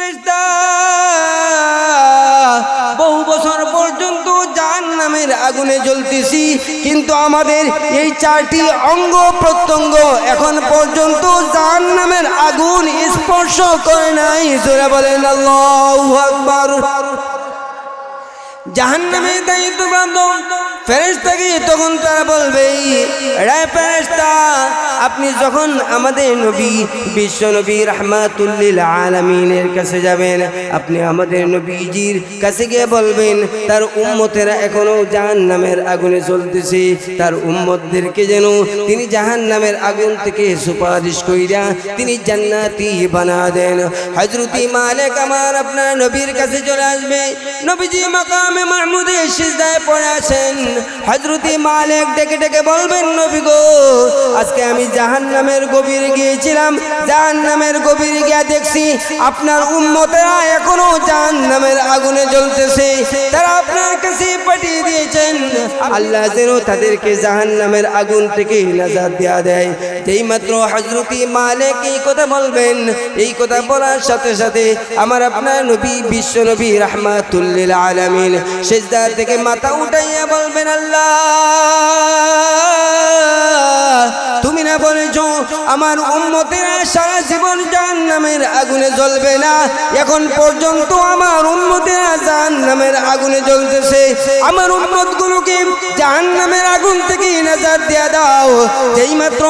ফেরেশতা বহু বছর পর্যন্ত জাহান্নামের আগুনে জ্বলতেছি, কিন্তু আমাদের এই 4টি অঙ্গ প্রত্যঙ্গ এখন পর্যন্ত জাহান্নামের আগুন স্পর্শ করে নাই। জোরে বলেন আল্লাহু আকবার। জাহান্নামের দায়িত্বপ্রাপ্ত ফেরেশতাকে তখন তারা বলবে, রে ফেরেশতা, আপনি যখন আমাদের নবী বিশ্ব নবী রাহমাতুল লিল আলামিনের কাছে যাবেন, আপনি আমাদের নবীজির কাছে গিয়ে বলবেন তার উম্মতেরা এখনো জাহান্নামের আগুনে জ্বলতেছে, তার উম্মতদেরকে যেন তিনি জাহান্নামের আগুন থেকে সুপারিশ কইরা তিনি জান্নাতি বানা দেন। হযরত মালিক আমার আপনার নবীর কাছে চলে আসবে, নবীজি মাকামে মাহমুদে সিজদায় পড়ে আছেন। হযরত মালিক ডেকে ডেকে বলবেন, নবী গো, আজকে আমি জাহান্নামের গভীরে গিয়েছিলাম, জাহান্নামের গভীরে গিয়ে দেখছি আপনার উম্মতেরা এখনো জাহান্নামের আগুনে জ্বলতেছে, তারা আপনার কাছে পাঠিয়ে দিয়েছেন আল্লাহ যেন তাদেরকে জাহান্নামের আগুন থেকে নাজাত দেয়া দেয়। যেই মাত্র হযরত মালিক এই কথা বলবেন, এই কথা বলার সাথে সাথে আমার আপনার নবী বিশ্ব নবী রাহমাতুল লিল আলামিন সিজদা থেকে মাথা উঠাইয়া বলবেন, আল্লাহ তুমি না বলেছো আমার উম্মতেরা সারা জীবন জাহান্নামের আগুনে জ্বলবে না, এখন পর্যন্ত আমার উম্মতেরা জাহান্নামের আগুনে জ্বলতেছে, আমার উম্মতগুলোকে জাহান্নামের আগুন থেকে নাজাত দিয়ে দাও। যেই মাত্র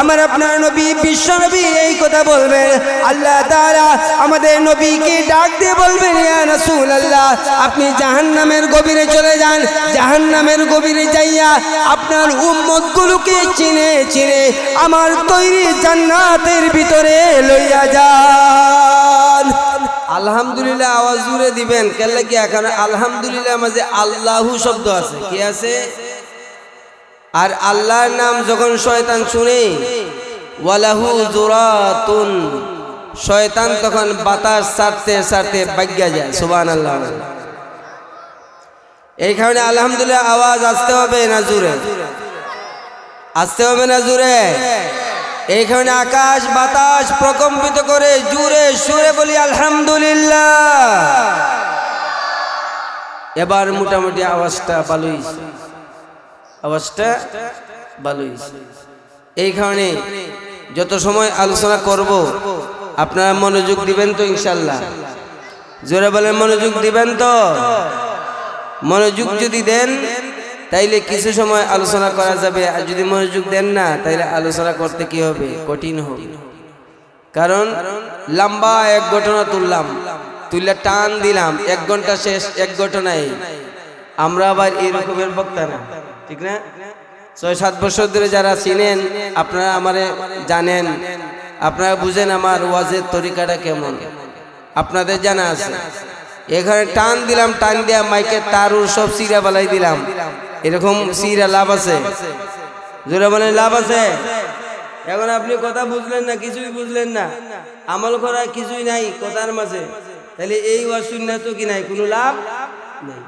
আমার আপনার নবী বিশ্ব নবী এই কথা বলবেন, আল্লাহ তাআলা আমাদের নবীকে ডাক দিয়ে বলবেন, ইয়া রাসূলুল্লাহ, আপনি জাহান্নামের গভীরে চলে যান, জাহান্নামের গভীরে যাইয়া আপনার উম্মতগুলোকে চিনে চিনে আমার তৈরি জান্নাতের ভিতরে লইয়া যান। আলহামদুলিল্লাহ আওয়াজ জুড়ে দিবেন, কেন কি এখন আলহামদুলিল্লাহ মাঝে আল্লাহু শব্দ আছে, কি আছে? আর আল্লাহর নাম যখন শয়তান শুনে ওয়ালাহু জুরাতুন, শয়তান তখন বাতাস ছাড়তে ছাড়তে ভাগ্যা যায়। সুবহানাল্লাহ। এই কারণে আলহামদুলিল্লাহ আওয়াজ আসতে হবে না জুড়ে, আসতে হবে না জুড়ে। এই কারণে আকাশ বাতাস প্রকম্পিত করে জুড়ে সুরে বলি আলহামদুলিল্লাহ। এবার মোটামুটি আওয়াজটা ভালোই, আওয়াজটা ভালোই। এই কারণে যত সময় আলোচনা করব আপনারা মনোযোগ দিবেন তো ইনশাল্লাহ? জোরে বলেন, মনোযোগ দিবেন তো? মনোযোগ যদি দেন তাইলে কিছু সময় আলোচনা করা যাবে, আর যদি মনোযোগ দেন না তাইলে আলোচনা করতে কি হবে? কঠিন হবে। কারণ লম্বা এক ঘটনা তুললাম, তুললে টান দিলাম, 1 ঘন্টা শেষ 1 ঘটনায়। আমরা আবার এরকমের বক্তা না, ঠিক না? 6-7 বছর ধরে যারা চিনেন আপনারা আমারে জানেন, আপনারা বুঝেন আমার ওয়াজের তরিকাটা কেমন, আপনাদের জানা আছে। এখানে টান দিলাম, টান দিয়া মাইকের তারু সব সিরা বালাই দিলাম, এরকম সিরা লাভ আছে? জোরে বলেন, লাভ আছে? এখন আপনি কথা বুঝলেন না, কিছুই বুঝলেন না, আমল করা কিছুই নাই কথার মাঝে, তাহলে এই ওয়াজ শুননা তো কি নাই, কোনো লাভ নেই।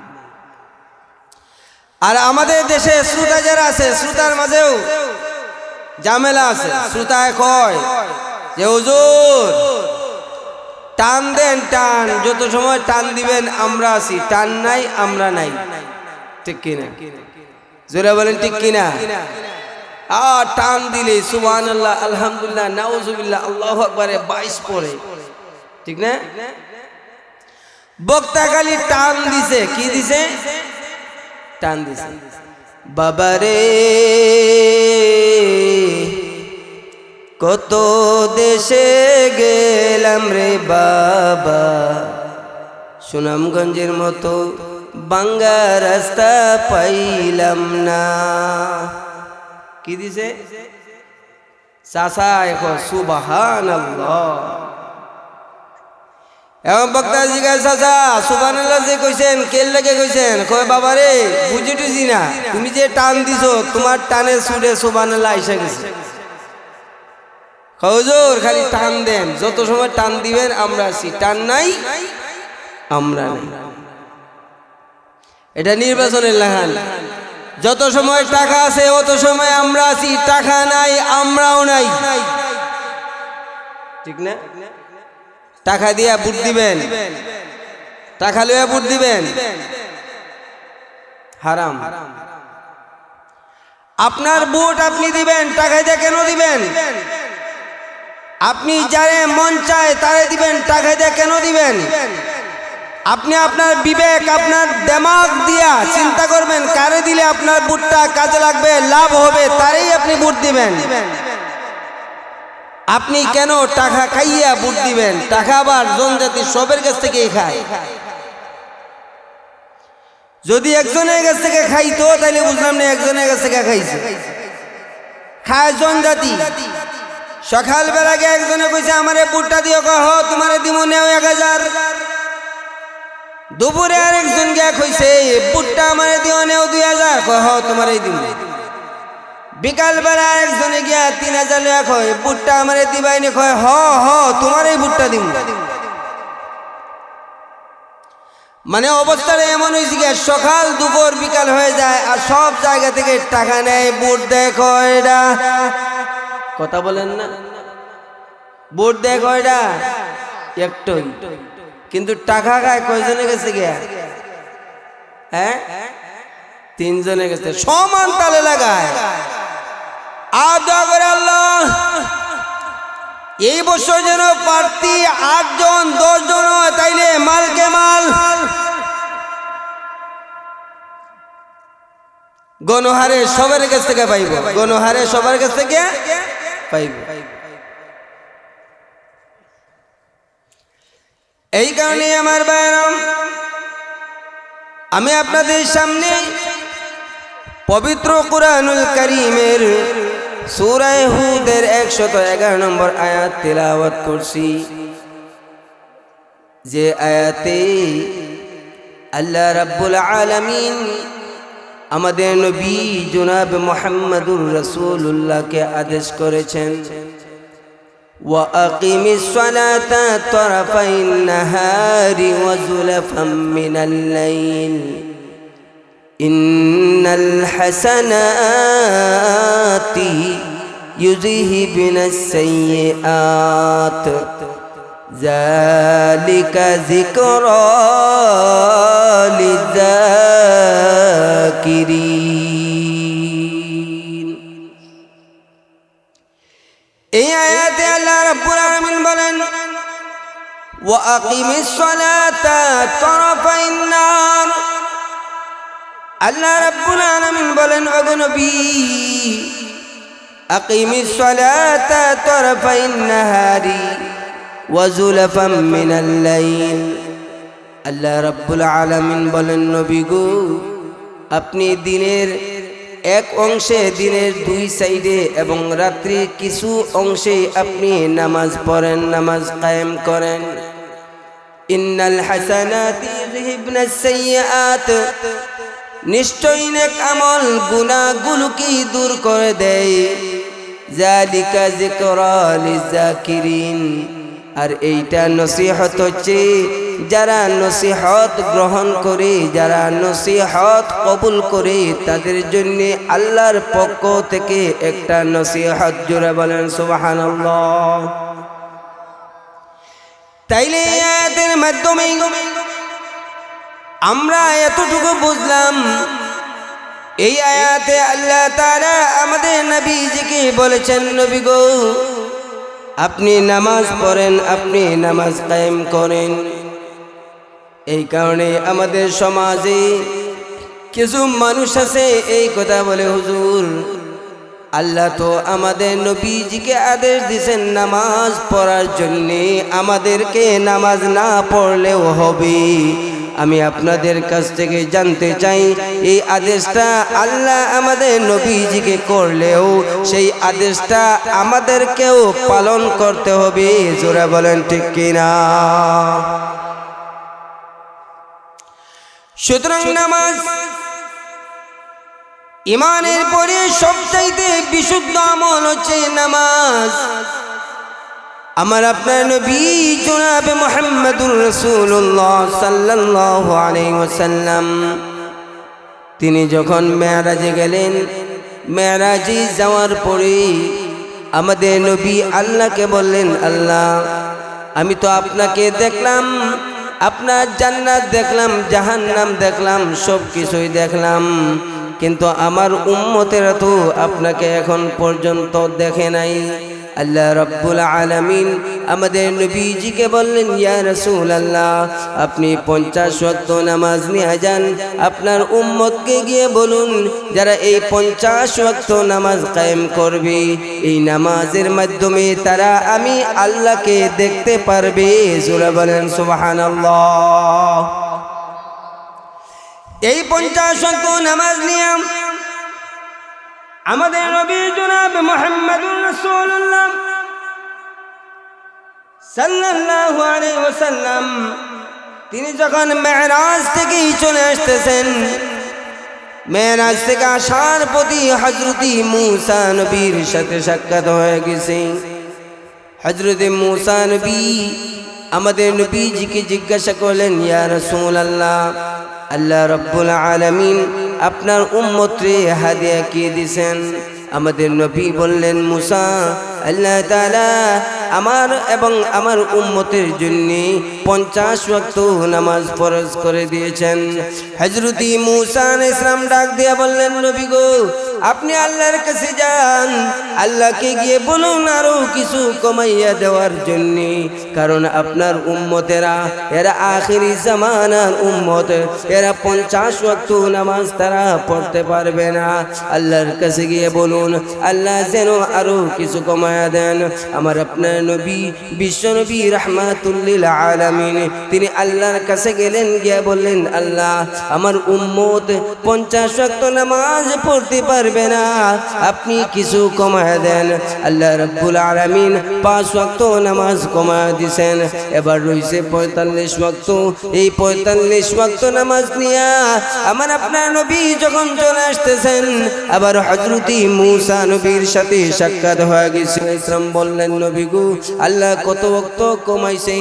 আর আমাদের দেশে শ্রোতা যারা আছে, শ্রোতার মাঝেও ঝামেলা আছে। শ্রোতায় কয় যে হুজুর টান দেন, টান যত সময় টান দিবেন আমরা আছি, টান নাই আমরা নাই, ঠিক কিনা? জোরে বলেন ঠিক কিনা? আর টান দিলে সুবহানাল্লাহ আলহামদুলিল্লাহ নাউজুবিল্লাহ আল্লাহু আকবার 22 পড়ে, ঠিক না? বক্তা খালি টান দিছে, কি দিছে? টান দিছে। বাবারে কত দেশে গেলাম রে বাবা, সুনামগঞ্জের মতো বাঙ্গা রাস্তা পাইলাম না। কি দিছে? চাচা এখন সুবহানাল্লাহ। এখন বক্তা জিজ্ঞাসা, চাচা সুবহানাল্লাহ যে কইছেন কেল লাগে কইছেন? কয় বাবারে বুঝি টুঝি না, তুমি যে টান দিছো তোমার টানের সুরে সুবহানাল্লাহ আইসা গেছে। হুজুর খালি টান দেন, যত সময় টান দিবেন আমরা আছি, টান নাই আমরা নাই। এটা নির্বাচনের লাগান, যত সময় টাকা আছে অত সময় আমরা আছি, টাকা নাই আমরাও নাই, ঠিক না? টাকা দিয়া ভোট দিবেন, টাকা লইয়া ভোট দিবেন, হারাম। আপনার ভোট আপনি দিবেন, টাকা দিয়ে কেন দিবেন? আপনি যারে মন চায় তারে দিবেন, টাকা দিয়ে কেন দিবেন? আপনি আপনার বিবেক, আপনার দিমাগ দিয়া চিন্তা করবেন কারে দিলে আপনার ভোটটা কাজে লাগবে, লাভ হবে, তারেই আপনি ভোট দিবেন। আপনি কেন টাকা খাইয়া ভোট দিবেন? টাকা আবার জনজাতি সবের কাছ থেকে খায়। যদি একজনের কাছ থেকে খাইতো তাহলে বুঝলাম না একজনের কাছ থেকে খাইছে, খায় জনজাতি। সকালবেলা গিয়ে একজনে কইছে আমারে ভোটটা দিও, কহ তোমারে দিমু, নেও 1000। দুপুরে আরেকজন গিয়া কইছে ভোটটা আমারে দিও, নেও 2000, কহ তোমারে দিমু। বিকালবেলা আরেকজনে গিয়া 3000 লইয়া কয় ভোটটা আমারে দিবাইনি, কয় হ হ তোমার এই ভোটটা দিমু। মানে অবস্থাটা এমন হয়েছে গিয়া সকাল দুপুর বিকাল হয়ে যায় আর সব জায়গা থেকে টাকা নেয়, ভোট দেয়, কয়টা কথা বলেন না, ভোট দেয় কয়টা, একটাই। কিন্তু টাকা খায় কয়জনে গেছে গিয়া? হ্যাঁ, 3 জনে গেছে। সমান তালে লাগায়। আর দোয়া করে আল্লাহ এই বছর যেন প্রার্থী 8 জন 10 জন হয়, তাইলে মালকে মাল, গণহারে সবার কাছ থেকে পাইব, গণহারে সবার কাছ থেকে পাইব। এই কারণে আমার ভাইরা, আমি আপনাদের সামনে পবিত্র কুরআনুল কারীমের সূরা হুদের 111 নম্বর আয়াত তিলাওয়াত করছি। যে আয়াতে আল্লাহ রাব্বুল আলামিন আমাদের নবী জনাব মুহাম্মদুর রাসূলুল্লাহকে আদেশ করেছেন, ওয়া আকিমিস সালাতা তারাফাইন নাহারি ওয়া যুলাফাম মিনাল লাইল ইন্নাল হাসানাতি ইউযহিবুনাস সাইয়্যাত যালিকা যিকরা লিযাকিরিন। এই আয়াতে আল্লাহ রাব্বুল আলামিন বলেন, ওয়া আকিমিস সালাতা তারাফাইন নাহার। আল্লাহ রাব্বুল আলামিন বলেন, ওগো নবী, আকিমিস সালাতা তারাফাইন নাহারি ওয়া যুলাফাম মিনাল লাইল। আল্লাহ রাব্বুল আলামিন বলেন, নবী গো, আপনি দিনের এক অংশে, দিনের 2 সাইডে এবং রাত্রির কিছু অংশে আপনি নামাজ পড়েন, নামাজ কায়েম করেন। ইন্নাল হাসানাতি ইউযহিবুনাস সাইয়্যাত, নিশ্চয়ই নেক আমল গুনাহগুলোকে দূর করে দেয়। যালিকা যিকরা লিযাকিরিন। আর এইটা নসিহত হচ্ছে যারা নসিহত গ্রহণ করে, যারা নসিহত কবুল করে, তাদের জন্য আল্লাহর পক্ষ থেকে একটা নসিহত। জোরে বলেন সুবহানাল্লাহ। তাইলে এই আয়াতের মাধ্যমে আমরা এতটুকু বুঝলাম, এই আয়াতে আল্লাহ তাআলা আমাদের নবীজিকে বলেছেন, নবী গো, আপনি নামাজ পড়েন, আপনি নামাজ কায়েম করেন। এই কারণে আমাদের সমাজে কিছু মানুষ আছে এই কথা বলে, হুজুর, আল্লাহ তো আমাদের নবীজিকে আদেশ দিয়েছেন নামাজ পড়ার জন্যে, আমাদেরকে নামাজ না পড়লেও হবে। আমি আপনাদের কাছ থেকে জানতে চাই, এই আদেশটা আল্লাহ আমাদের নবীজিকে করলেও সেই আদেশটা আমাদেরকেও পালন করতে হবে। জোরে বলেন ঠিক কিনা? সুতরাং নামাজ ইমানের পরে সবচাইতে বিশুদ্ধ আমল হচ্ছে নামাজ। আমার আপনার নবী জনাবে মুহাম্মদুর রাসূলুল্লাহ সাল্লাল্লাহু আলাইহি ওয়াসাল্লাম তিনি যখন মেরাজে গেলেন, মেরাজে যাওয়ার পরে আমাদের নবী আল্লাহকে বললেন, আল্লাহ, আমি তো আপনাকে দেখলাম, আপনার জান্নাত দেখলাম, জাহান্নাম দেখলাম, সব কিছুই দেখলাম, কিন্তু আমার উম্মতেরা তো আপনাকে এখন পর্যন্ত দেখে নাই। আল্লাহ রাব্বুল আলামিন আমাদের নবীজিকে বললেন, ইয়া রাসূলুল্লাহ, আপনি 50 ওয়াক্ত নামাজ নিয়ে যান, আপনার উম্মতকে গিয়ে বলুন যারা এই 50 ওয়াক্ত নামাজ কায়েম করবে, এই নামাজের মাধ্যমে তারা আমি আল্লাহকে দেখতে পারবে। জোরে বলেন সুবহানাল্লাহ। এই 50 ওয়াক্ত নামাজ নিয়ে আমাদের নবী জনাব মুহাম্মদুর রাসূলুল্লাহ সাল্লাল্লাহু আলাইহি ওয়াসাল্লাম তিনি যখন মেরাজ থেকে চলে আসতেছেন, মেরাজ থেকে আসার প্রতি হযরত মূসা নবীর সাথে সাক্ষাৎ হয়ে গেছে। হযরত মূসা নবী আমাদের নবীজিকে জিজ্ঞাসা করলেন, ইয়া রাসূলুল্লাহ, আল্লাহ রাব্বুল আলামিন আপনার উম্মতরে হাদিয়া কি দিয়েছেন? আমাদের নবী বললেন, মূসা, আল্লাহ তাআলা আমার এবং আমার উম্মতের জন্য 50 ওয়াক্ত নামাজ ফরজ করে দিয়েছেন। হযরত মূসা আলাইহিস সালাম ডাক দিয়ে বললেন, নবী গো, আপনি আল্লাহর কাছে যান, আল্লাহকে গিয়ে বলুন আরো কিছু কমাইয়া দেওয়ার জন্য, কারণ আপনার উম্মতেরা এরা আখিরি জামানার উম্মত, এরা 50 ওয়াক্ত নামাজ তারা পড়তে পারবে না। আল্লাহর কাছে গিয়ে বলুন আল্লাহ যেন আরো কিছু কমায়া দেন। আমার আপনার নবী বিশ্বনবী রাহমাতুল লিল আলামিন তিনি আল্লাহর কাছে গেলেন, গিয়ে বললেন, আল্লাহ আমার উম্মত 50 ওয়াক্ত নামাজ পড়তে পারবে না, আপনি কিছু কমায়া দেন। আল্লাহ রাব্বুল আলামিন 5 ওয়াক্ত নামাজ কমায়া দিয়েছেন। এবার রইছে 45 ওয়াক্ত। এই 45 ওয়াক্ত নামাজ নিয়ে আমার আপনার নবী যখন চলে আসতেছেন, আবার হযরত মূসা নবীর সাথে সাক্ষাৎ হয়ে গেছে। ইসলাম বললেন, নবী গো, আল্লাহ কত ওয়াক্ত কমাইছে?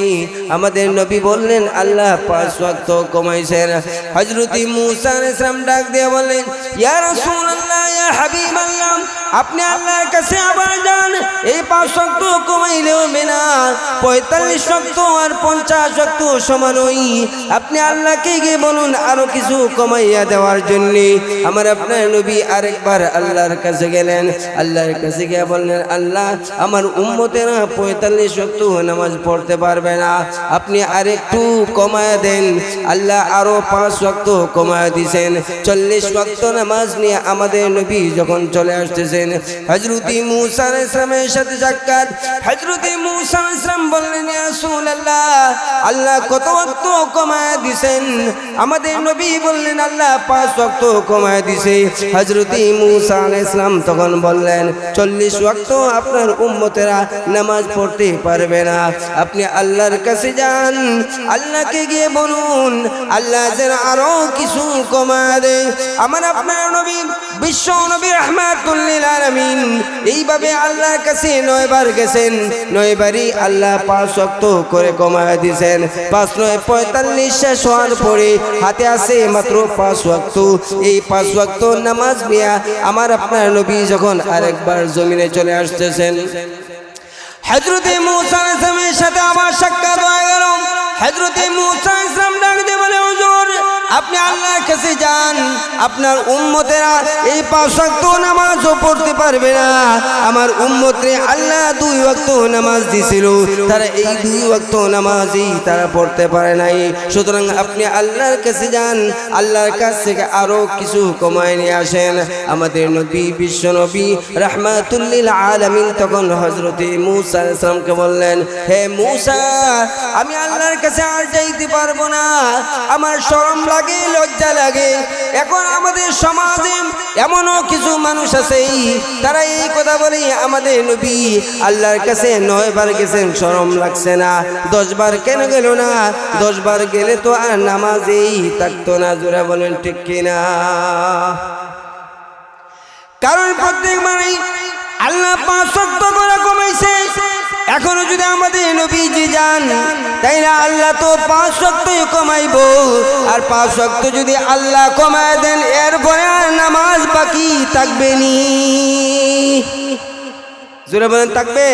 আমাদের নবী বললেন, আল্লাহ 5 ওয়াক্ত কমাইছেন। হযরত মূসা আলাইহিস সালাম ডাক দিয়ে বললেন, ইয়া রাসূলুল্লাহ, ইয়া হাবিবাল্লাহ, আপনি আল্লাহর কাছে আবার যান, এই 5 ওয়াক্ত কমাইলেও মেনা, 45 ওয়াক্ত আর 50 ওয়াক্ত সমানই। আপনি আল্লাহকে গিয়ে বলুন আরো কিছু কমাইয়া দেওয়ার জন্য। আমার আপনার নবী আরেকবার আল্লাহর কাছে গেলেন, আল্লাহর কাছে গিয়ে বললেন, আল্লাহ আমার উম্মতেরা 45 ওয়াক্ত নামাজ পড়তে পারবে না, আপনি আরেকটু কমায়া দেন। আল্লাহ আরো 5 ওয়াক্ত কমায়া দিয়েছেন। 40 ওয়াক্ত নামাজ নিয়ে আমাদের নবী যখন চলে আসতেছেন, হযরত মূসা আলাইহিস সালামের সাথে সাক্ষাৎ। হযরত মূসা আলাইহিস সালাম বললেন, ইয়া রাসূলুল্লাহ, আল্লাহ কত ওয়াক্ত কমায়া দিয়েছেন? আমাদের নবী বললেন, আল্লাহ 5 ওয়াক্ত কমায়া দিয়েছে। হযরত মূসা আলাইহিস সালাম তখন বললেন, 40 ওয়াক্ত আপনার উম্মতেরা নামাজ পড়তে পারবে না, আপনি আল্লাহর কাছে যান, আল্লাহকে গিয়ে বলুন আল্লাহ যেন আরো কিছু কমায়া দেয়। আমার আপনার নবী বিশ্ব নবী রাহমাতুল লিল আলামিন এইভাবে আল্লাহর কাছে 9 বার গেছেন, 9 বারই আল্লাহ 5 ওয়াক্ত করে কমায়া দিয়েছেন। 5 9 45 শেষ হওয়ার পরে হাতে আছে মাত্র 5 ওয়াক্ত। এই 5 ওয়াক্ত নামাজ নিয়ে আমার আপনার নবী যখন আরেকবার জমিনে চলে আসতেছেন, হযরত মূসা আলাইহিস সালামের সাথে আবার সাক্ষাৎ হয়ে গেল। হযরত মূসা আলাইহিস সালাম ডাক দিয়ে বলে, হুজুর আপনি আল্লাহর কাছে যান, আপনার উম্মতেরা এই 5 ওয়াক্ত নামাজও পড়তে পারবে না। আমার উম্মতরে আল্লাহ 2 ওয়াক্ত নামাজ দিয়েছিল, তারা এই 2 ওয়াক্ত নামাজই তারা পড়তে পারে নাই। সুতরাং আপনি আল্লাহর কাছে যান, আল্লাহর কাছ থেকে আরো কিছু কমায় নিয়ে আসেন। আমাদের নবী বিশ্ব নবী রাহমাতুল লিল আলামিন তখন হযরত মূসা আলাইহিস সালামকে বললেন, হে মূসা, আমি আল্লাহর কাছে আর যাইতে পারবো না, আমার শরম লাগে, লজ্জা লাগে। এখন আমাদের সমাজে এমনও কিছু মানুষ আছে তারা এই কথা বলে, আমাদের নবী আল্লাহর কাছে 9 বার গেছেন, শরম লাগছে না, 10 বার কেন গেল না? 10 বার গেলে তো আর নামাজেই থাকতো না। জোরে বলেন ঠিক কিনা? কারণ প্রত্যেক মানে আল্লাহ 5 ওয়াক্ত করে কমাইছে। এখনো যদি আমাদের নবীজি যান, তাই না, আল্লাহ তো 5 ওয়াক্তই কমাইবো। আর 5 ওয়াক্ত যদি আল্লাহ কমায় দেন, এরপরে আর নামাজ বাকি থাকবে নি। জোরে বলেন থাকবে?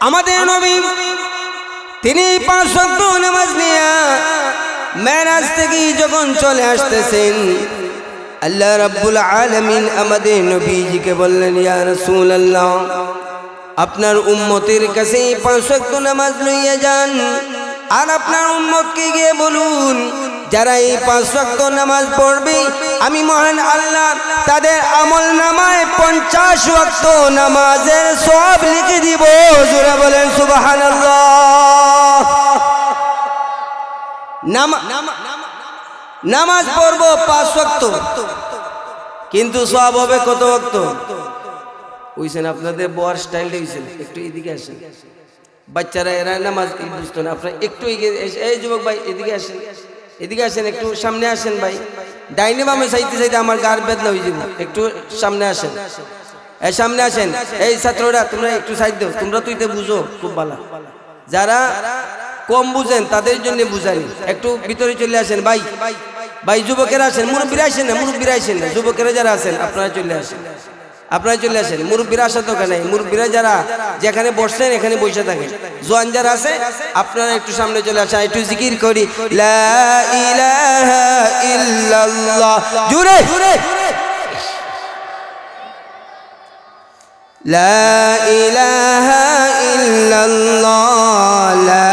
আমাদের নবী তিনি 5 ওয়াক্ত নামাজ নিয়ে মেরাজ থেকে যখন চলে আসতেছেন, আল্লাহ রাব্বুল আলামিন আমাদের নবীজিকে বললেন, ইয়া রাসূলুল্লাহ, আপনার উম্মতের কাছে 5 ওয়াক্ত নামাজ লইয়া যান, আর আপনার উম্মতকে গিয়ে বলুন, যারা এই 5 ওয়াক্ত নামাজ পড়বে আমি মহান আল্লাহ তাদের আমল নামায় 50 ওয়াক্ত নামাজের সওয়াব লিখে দিব। জোরে বলেন সুবহানাল্লাহ। নামাজ পড়বো 5 ওয়াক্ত, কিন্তু সওয়াব হবে কত ওয়াক্ত? বুঝছেন? আপনাদের বয়ার স্টাইলটা হইছেন, একটু এদিকে আসেন। বাচ্চারা এরা নামাজ বুঝতো না, আপনারা একটু এই যুবক ভাই এদিকে আসেন, এদিকে আসেন, একটু সামনে আসেন ভাই। ডাইনে বামে চাইতে চাইতে আমার গার বেদনা হয়ে যাব, একটু সামনে আসেন, এই সামনে আসেন। এই ছাত্ররা তোমরা একটু সাইড দাও, তোমরা তুইতে বুঝো খুব ভালো, যারা কম বুঝেন তাদের জন্য বুঝানি, একটু ভিতরে চলে আসেন ভাই। ভাই যুবকেরা আসেন, মুরব্বীরা আসেন না, মুরব্বীরা আসেন না, যুবকেরা যারা আছেন আপনারা চলে আসেন, আপনারা চলে আসেন। মুরব্বীরা আসার দরকার নেই, মুরব্বীরা যারা যেখানে বসছেন এখানে বসে থাকেন। জোয়ান যারা আছে আপনারা একটু সামনে চলে আসেন, একটু জিকির করি, লা ইলাহা ইল্লাল্লাহ, জোরে লা ইলাহা ইল্লাল্লাহ, লা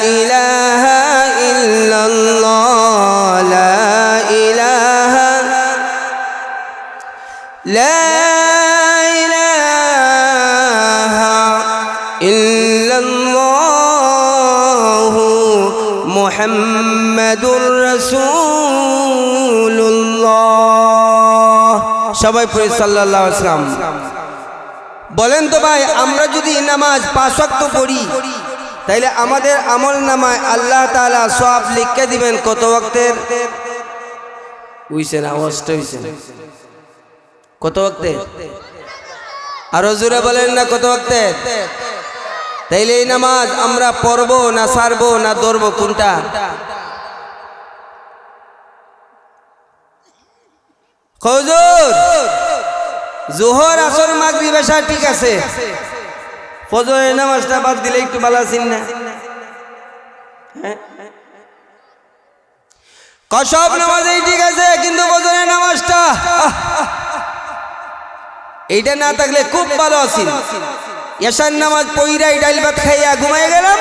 ইলাহা ইল্লাল্লাহ, লা ইলাহা ইল্লাল্লাহ মুহাম্মাদুর রাসূলুল্লাহ। সবাই পড়ি সাল্লাল্লাহু আলাইহি ওয়াসাল্লাম। বলেন তো ভাই, আমরা যদি নামাজ 5 ওয়াক্ত পড়ি তাইলে আমাদের আমল নামায় আল্লাহ তাআলা সওয়াব লিখে দিবেন কত ওয়াক্তের? বুঝছেন? আওয়াজটা হইছে কত ওয়াক্তের? আরো জোরে বলেন না, কত ওয়াক্তের? তাইলে এই নামাজ আমরা পড়বো না ছাড়বো না ধরবো, কোনটা? হুজুর জোহর আসর মাগরিব এশা ঠিক আছে, ফজরের নামাজটা বাদ দিলে একটু ভালো আছেন না? সব নামাজই ঠিক আছে, কিন্তু ফজরের নামাজটা এইটা না থাকলে খুব ভালো আছি। এশার নামাজ পইরাই ডাইল ভাত খাইয়া ঘুমাই গেলাম,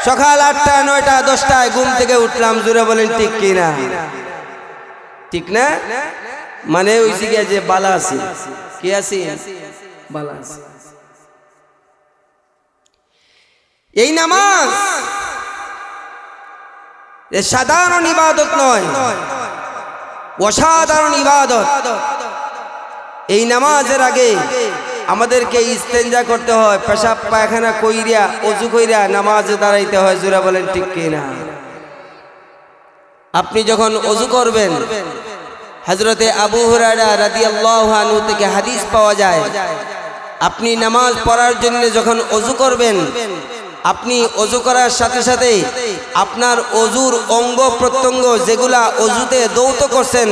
সকাল 8টা 9টা 10টায় ঘুম থেকে উঠলাম। জোরে বলেন ঠিক কিনা? ঠিক না? মানে ওইসি গিয়া যে বালা আছি, কি আছি? বালা আছি। এই নামাজ সাধারণ ইবাদত নয়, অসাধারণ ইবাদত। এই নামাজের আগে আমাদেরকে ইস্তেঞ্জা করতে হয়, পেশাব পায়খানা কইরা ওযু কইরা নামাজে দাঁড়াইতে হয়। জোরে বলেন ঠিক কিনা? আপনি যখন ওযু করবেন, হযরতে আবু হুরায়রা রাদিয়াল্লাহু আনহু থেকে হাদিস পাওয়া যায়, আপনি নামাজ পড়ার জন্য যখন ওযু করবেন, আপনি ওযু করার সাথে সাথে আপনার ওযুর অঙ্গ প্রত্যঙ্গ যেগুলা ওযুতে দৌত করছেন,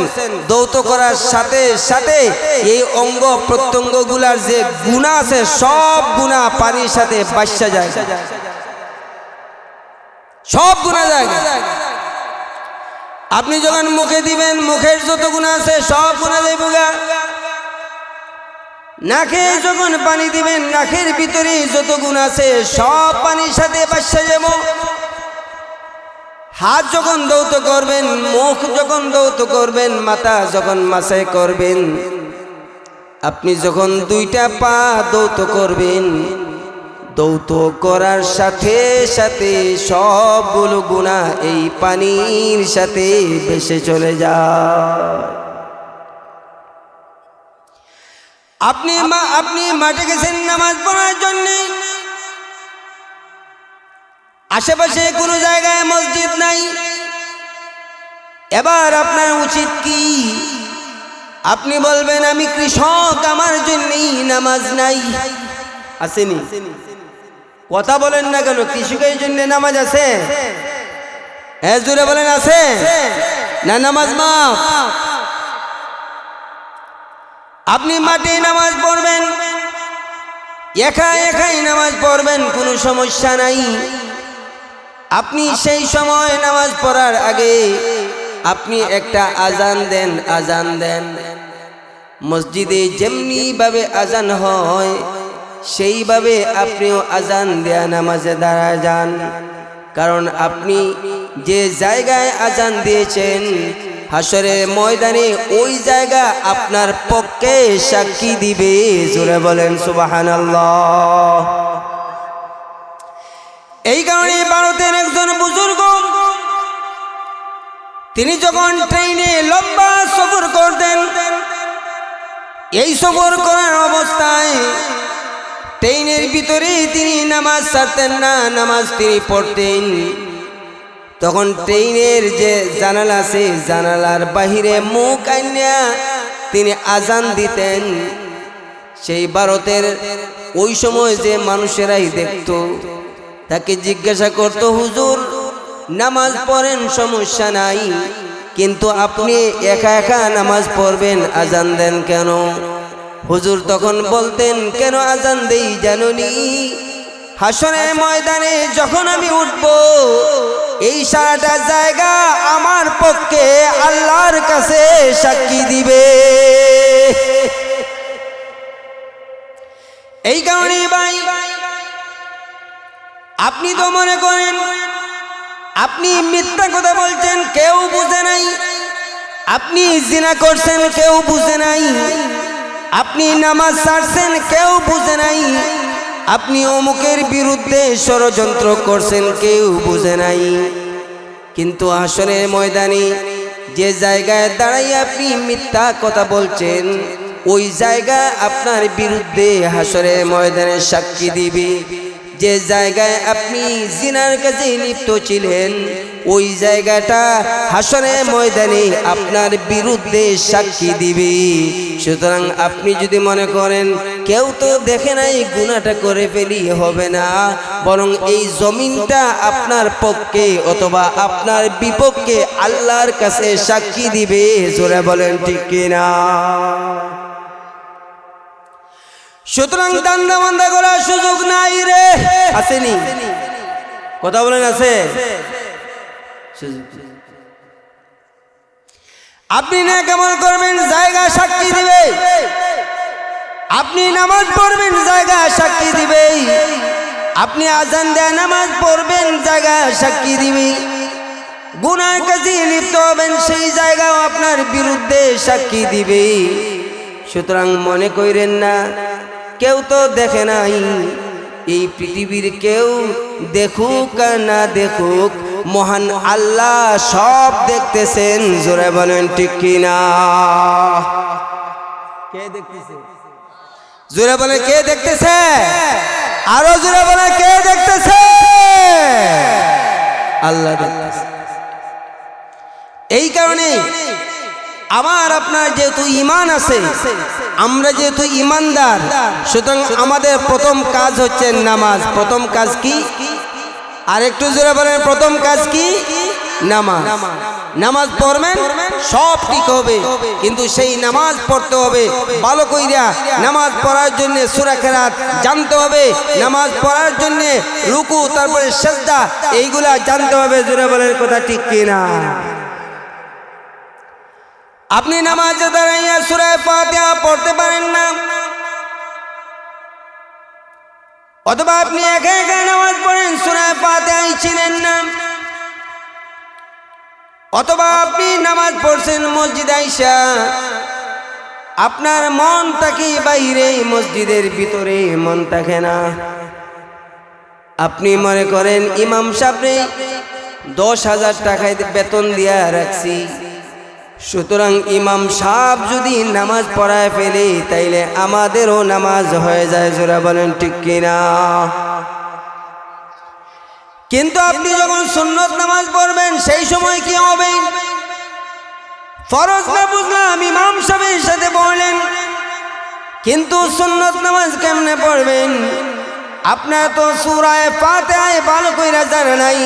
দৌত করার সাথে সাথে এই অঙ্গ প্রত্যঙ্গগুলার যে গুনাহ আছে সব গুনাহ পানির সাথে ভাসা যায়, সব গুনাহ যায়। আপনি যখন মুখে দিবেন, মুখের যত গুনাহ আছে সব গুনাহ যাইব গা। নাকে যখন পানি দিবেন, নাকের ভিতরে যত গুনাহ আছে সব পানির সাথে ভাসা যাব। হাত যখন দৌত করবেন, মুখ যখন দৌত করবেন, মাথা যখন মাসায় করবেন, আপনি যখন 2টা পা দৌত করবেন, দৌত করার সাথে সাথে সবগুলো গুনাহ এই পানির সাথে ভেসে চলে যায়। আপনি মাঠে গেছেন নামাজ পড়ার জন্য, আশেপাশে কোনো জায়গায় মসজিদ নাই, এবার আপনার উচিত কি? আপনি বলবেন আমি কৃষক, আমার জন্যই নামাজ নাই। আসেনি? কথা বলেন না কেন? কৃষকের জন্য নামাজ আছে? হ্যাঁ জোরে বলেন, আছে না? নামাজ মাফ? আপনি মাঠে নামাজ পড়বেন, একা একাই নামাজ পড়বেন, কোনো সমস্যা নাই। আপনি সেই সময় নামাজ পড়ার আগে আপনি একটা আজান দেন। মসজিদে যেমনি ভাবে আজান হয় সেইভাবে আপনিও আজান দেয়া নামাজে দাঁড়ায় যান। কারণ আপনি যে জায়গায় আজান দিয়েছেন হাসরের ময়দানে ওই জায়গা আপনার পক্ষে সাক্ষী দিবে। জোরে বলেন সুবহানাল্লাহ। এই কারণে ভারতের একজন বুজুর্গ তিনি যখন ট্রেনে লম্বা সফর করতেন, এই সফর করার অবস্থায় ট্রেনের ভিতরে তিনি নামাজ ছাড়তেন না, নামাজ তিনি পড়তেন। তখন ট্রেনের যে জানালা আছে জানালার বাহিরে মুখ আইনা তিনি আজান দিতেন। সেই ভারতের ওই সময় যে মানুষেরাই দেখত তাকে জিজ্ঞাসা করত, হুজুর নামাজ পড়েন সমস্যা নাই, কিন্তু আপনি একা একা নামাজ পড়বেন, আজান দেন কেন? হুজুর তখন বলতেন, কেন আজান দেই জানুনি? হাসরের ময়দানে যখন আমি উঠব এই সারাটা জায়গা আমার পক্ষে আল্লাহর কাছে সাক্ষী দিবে। এই কারণে ভাই আপনি তো মনে করেন আপনি মিথ্যা কথা বলছেন, কেউ বুঝে নাই। আপনি জিনা করছেন, কেউ বুঝে নাই। আপনি নামাজ ছাড়ছেন, কেউ বুঝে নাই। আপনি অমুকের বিরুদ্ধে ষড়যন্ত্র করছেন, কেউ বুঝে নাই। কিন্তু হাসরের ময়দানে যে জায়গায় দাঁড়াই আপনি মিথ্যা কথা বলছেন ওই জায়গা আপনার বিরুদ্ধে হাসরের ময়দানে সাক্ষী দিবে। যে জায়গায় আপনি জিনার কাছে লিপ্ত ছিলেন ওই জায়গাটা হাসরের ময়দানে আপনার বিরুদ্ধে সাক্ষী দিবে। সুতরাং আপনি যদি মনে করেন কেউ তো দেখে নাই গুনাহটা করে ফেলি, হবে না, বরং এই জমিনটা আপনার পক্ষে অথবা আপনার বিপক্ষে আল্লাহর কাছে সাক্ষী দিবে। জোরে বলেন ঠিক কিনা? সুতরাং দান্দা বান্দা করার সুযোগ নাই রে, আসেনি? কথা বলেন আছে? আপনি না কেমন করবেন জায়গা সাক্ষী দিবে, আপনি নামাজ পড়বেন জায়গা সাক্ষী দিবে, আপনি আজান দেয় নামাজ পড়বেন জায়গা সাক্ষী দিবে, গুনার কাজে লিপ্ত হবেন সেই জায়গাও আপনার বিরুদ্ধে সাক্ষী দিবে। সুতরাং মনে করেন না কেউ তো দেখে নাই, এই পৃথিবীর কেউ দেখুক আর না দেখুক মহান আল্লাহ সব দেখতেছেন। জোরে বলেন ঠিক কিনা? কে দেখতেছে? জোরে বলে কে দেখতেছে? আরো জোরে বলে কে দেখতেছে? আল্লাহ দেখতেছে। এই কারণে আমার আপনার যেহেতু ঈমান আছে, আমরা যেহেতু ঈমানদার, সুতরাং আমাদের প্রথম কাজ হচ্ছে নামাজ। প্রথম কাজ কি? আর একটু জোরে বলেন, প্রথম কাজ কি? নামাজ। নামাজ পড়বেন সব ঠিক হবে, কিন্তু সেই নামাজ পড়তে হবে ভালো কইরা। নামাজ পড়ার জন্য সূরা কেরাত জানতে হবে, নামাজ পড়ার জন্য রুকু তারপরে সিজদা এইগুলা জানতে হবে। জোরে বলেন কথা ঠিক কিনা? আপনি নামাজে দাঁড়াইয়া সূরা ফাতিহা পড়তে পারেন না, অথবা আপনি একা একা নামাজ পড়েন সূরা ফাতিহাই চিনেন না, অথবা আপনি নামাজ পড়ছেন মসজিদে আইসা আপনার মন থাকে বাইরে, মসজিদের ভিতরে মন থাকে না। আপনি মনে করেন ইমাম সাহেবরে 10,000 টাকায় বেতন দিয়া রাখছি, সুতরাং ইমাম সাহেব যদি নামাজ পড়ায় ফেলে তাইলে আমাদেরও নামাজ হয়ে যায়। জোরে বলেন ঠিক কিনা? কিন্তু আপনি যখন সুন্নত নামাজ পড়বেন সেই সময় কি হবে? ফরজ না বুঝলাম ইমাম সাহেবের সাথে পড়লেন, কিন্তু সুন্নত নামাজ কেমনে পড়বেন? আপনার তো সূরা ফাতিহা ভালো কইরা জানা নাই,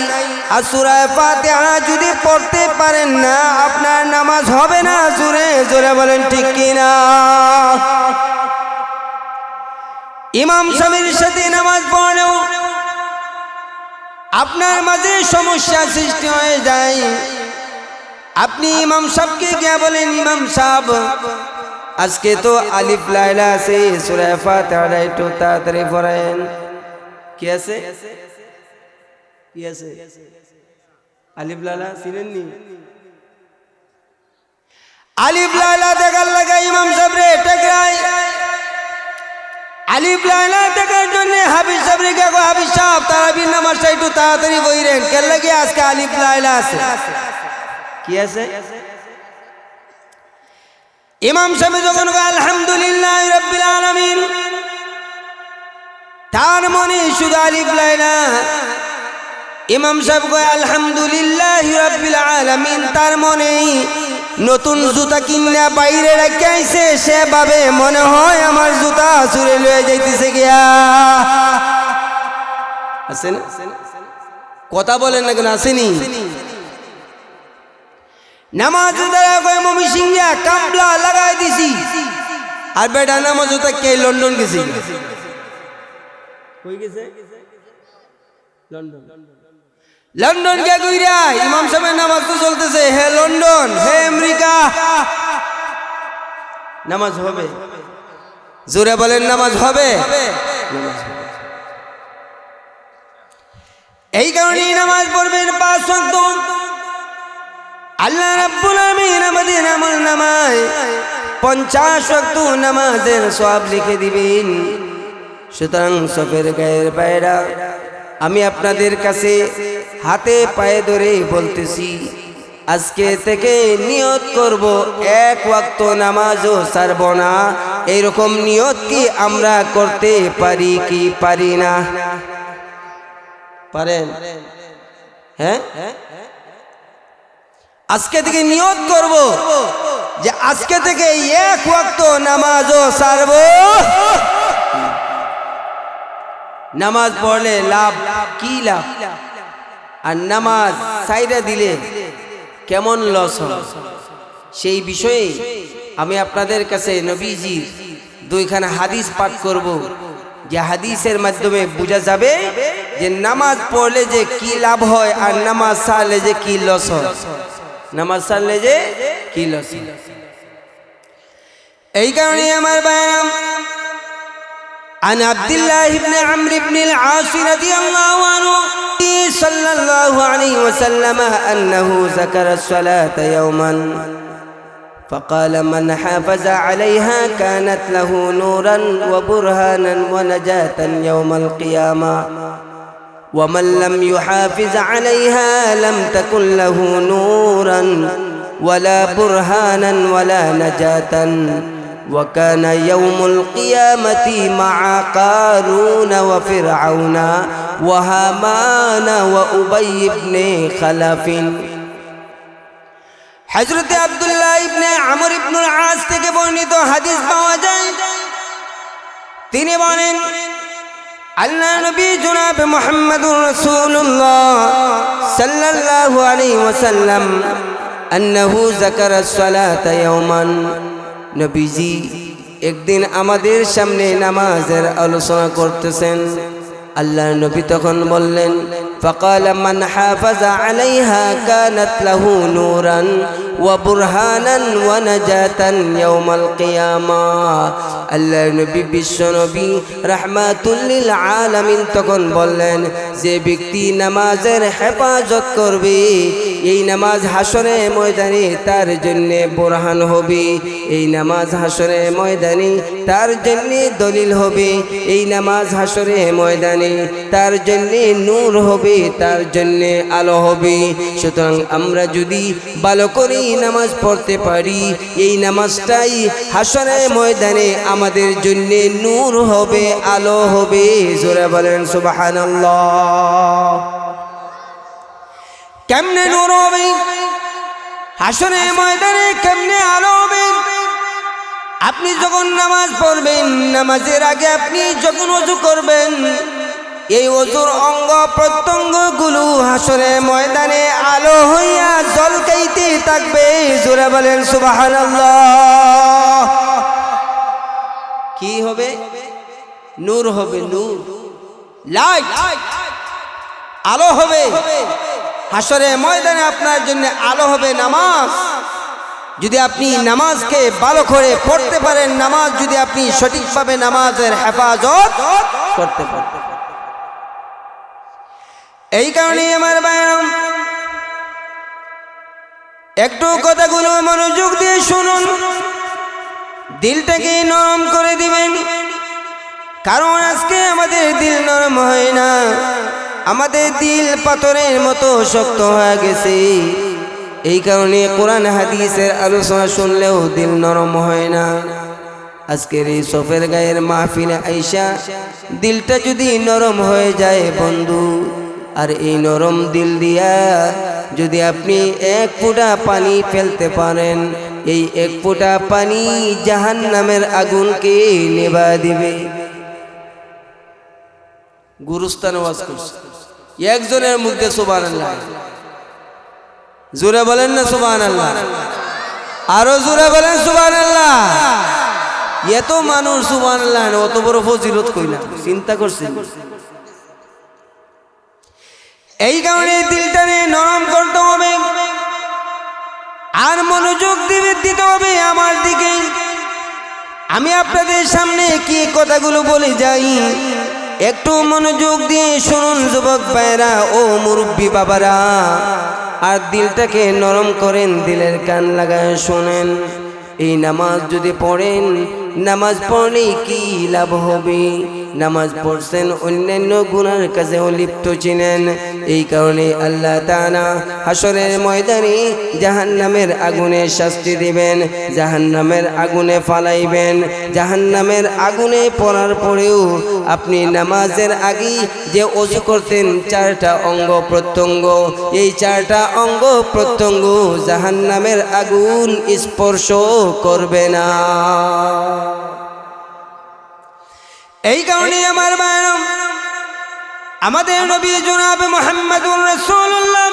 আর সূরা ফাতিহা যদি পড়তে পারেন না আপনার নামাজ হবে না। জোরে জোরে বলেন ঠিক কিনা? ইমাম সাহেবের সাথে নামাজ পড়লেও আপনার মাঝে সমস্যা সৃষ্টি হয়ে যায়। আপনি ইমাম সাহেবকে গিয়ে বলেন, ইমাম সাহেব আজকে তো আলিফ লাইলা আছে, সূরা ফাতিহা একটু তাড়াতাড়ি পড়েন। কি আছে? কি আছে? আলিফ লাইলা চিনেননি? আলিফ লাইলা দেখার লাগা ইমাম সাহেব রে টেকরাই। আলিফ লাইলা দেখার জন্য হাফিজ সাহেব রে গো, হাফিজ সাহেব তারাবির নামাজটা একটু তাড়াতাড়ি কইরেন, কেন লাগে আজকে আলিফ লাইলা আছে। কি আছে? ইমাম সাহেব যখন আলহামদুলিল্লাহ রাব্বিল আলামিন, তার মনে শুধু আলিফ লাইলা। ইমাম সাহেব কয় আলহামদুলিল্লাহ রাব্বিল আলামিন, তার মনে নতুন জুতা কিনা বাইরে রেখে আইছে, সেভাবে মনে হয় আমার জুতা চুরে লয়ে যাইতেছে গিয়া। আছে না? কথা বলেন না কেন? আসেনি? নামাজ দ্বারা কয় মমি সিংহা কামলা লাগাই দিছি, আর বেটা নামাজ কে লন্ডন গেছি। কই গেছে? লন্ডন। লন্ডন কে কইরা ইমাম সাহেবের নামাজ তো চলতেছে, হে লন্ডন, হে আমেরিকা, নামাজ হবে? জোরে বলেন নামাজ হবে? এই কারণে নামাজ পড়বেন 5 ওয়াক্ত। আল্লাহ রাব্বুল আলামিন আমাদের আমল নামায় 50 ওয়াক্ত নামাজের সওয়াব লিখে দিবেন। সুতরাং সফের গায়ের বাইরা, আমি আপনাদের কাছে হাতে পায়ে ধরে বলতেছি, আজকে থেকে নিয়ত করব 1 ওয়াক্ত নামাজও ছাড়ব না। এরকম নিয়ত কি আমরা করতে পারি কি পারি না? পারেন? হ্যাঁ, আজকে থেকে নিয়ত করব যে আজকে থেকে 1 ওয়াক্ত নামাজও ছাড়ব। নামাজ পড়লে লাভ কি লাভ, আর নামাজ ছাইড়া দিলে কেমন লস হয়, সেই বিষয়ে আমি আপনাদের কাছে নবীজির 2খানা হাদিস পাঠ করব, যে হাদিসের মাধ্যমে বোঝা যাবে যে নামাজ পড়লে যে কি লাভ হয় আর নামাজ ছাড়লে যে কি লস হয়। নামাজ ছাড়লে যে কি লস হয়। এই কারণে আমার ভাইরা, عن عبد الله بن عمرو بن العاص رضي الله عنه صلى الله عليه وسلم أنه ذكر الصلاة يوما فقال من حافظ عليها كانت له نورا وبرهانا ونجاة يوم القيامة ومن لم يحافظ عليها لم تكن له نورا ولا برهانا ولا نجاة وكان يوم القيامة مع قارون وفرعون وهامان وأبي بن خلف। হযরত আব্দুল্লাহ ইবনে আমর ইবনুল আস থেকে বর্ণিত হাদিস পাওয়া যায়, তিনি বলেন, আল্লাহ নবী জনাব মুহাম্মদুর রাসূলুল্লাহ সাল্লাল্লাহু আলাইহি ওয়াসাল্লাম আন্নাহু যাকারা সালাতা ইয়াওমান, নবীজি একদিন আমাদের সামনে নামাজের আলোচনা করতেছেন। আল্লাহর নবী তখন বললেন, فقال من حافظ عليها كانت له نورا وبرهانا ونجاة يوم القيامة। আল্লাহর নবী বিশ্ব নবী রাহমাতুল লিল আলামিন তখন বললেন, যে ব্যক্তি নামাজের হেফাজত করবে, এই নামাজ হাসরে ময়দানে তার জন্য বুরহান হবে, এই নামাজ হাসরে ময়দানে তার জন্য দলিল হবে, এই নামাজ হাসরে ময়দানে তার জন্য নূর হবে, তার জন্য আলো হবে। সুতরাং আমরা যদি ভালো করে নামাজ পড়তে পারি, এই নামাজটাই হাসরে ময়দানে আমাদের জন্য নূর হবে, আলো হবে। জোরে বলেন সুবহানাল্লাহ। কেমনে নূর হবে হাসরে ময়দানে, কেমনে আলো হবে? আপনি যখন নামাজ পড়বেন, নামাজের আগে আপনি যখন ওযু করবেন, এই ওযুর অঙ্গ প্রত্যঙ্গগুলো হাসরের ময়দানে আলো হইয়া ঝলকাইতে থাকবে। জোরে বলেন সুবহানাল্লাহ। কি হবে? নূর হবে, নূর, লাইট, আলো হবে। হাসরের ময়দানে আপনার জন্য আলো হবে নামাজ। যদি আপনি নামাজকে ভালো করে পড়তে পারেন, নামাজ যদি আপনি সঠিকভাবে নামাজের হেফাজত করতে পারেন। এই কারণে আমার ভাইরা একটু কথাগুলো মনোযোগ দিয়ে শুনুন, দিলটাকে নরম করে দিবেন। কারণ আজকে আমাদের দিল নরম হয় না, আমাদের দিল পাথরের মতো শক্ত হয়ে গেছে। এই কারণে কোরআন হাদিসের আলোচনা শুনলেও দিল নরম হয় না। আজকের এই সফের গায়ের মাহফিলে আইসা দিলটা যদি নরম হয়ে যায় বন্ধু, আর এই নরম দিল দিয়া যদি আপনি এক ফোঁটা পানি ফেলতে পারেন, এই এক ফোঁটা পানি জাহান্নামের আগুনকে নেভা দিবে। গুরুস্থান ওয়াজ করছে একজনের মুখে সুবহানাল্লাহ, জোরে বলেন না সুবহানাল্লাহ, আরো জোরে বলেন সুবহানাল্লাহ। এত মানুষ সুবহানাল্লাহ, অত বড় ফজিলত কইলা চিন্তা করছেন? এই কারণে দিলটাকে নরম করতে হবে আর মনোযোগ দিতে হবে আমার দিকে। আমি আপনাদের সামনে কি কথাগুলো বলে যাই, একটু মনোযোগ দিয়ে শুনুন যুবক ভাইরা ও মুরব্বী বাবারা, আর দিলটাকে নরম করেন, দিলের কান লাগায় শোনেন। এই নামাজ যদি পড়েন, নামাজ পড়লে কি লাভ হবে? নামাজ পড়ছেন অন্যান্য গুনার কাজেও লিপ্ত ছিলেন। এই কারণে আল্লাহ তাআলা হাসরের ময়দানে জাহান্নামের আগুনে শাস্তি দিবেন, জাহান্নামের আগুনে ফালাইবেন। জাহান্নামের আগুনে পড়ার পরেও আপনি নামাজের আগে যে ওযু করতেন 4টা অঙ্গ প্রত্যঙ্গ, এই 4টা অঙ্গ প্রত্যঙ্গ জাহান্নামের আগুন স্পর্শ করবে না। এই কারণে আমার ভাইরা, আমাদের নবী জনাব মুহাম্মদুর রাসূলুল্লাহ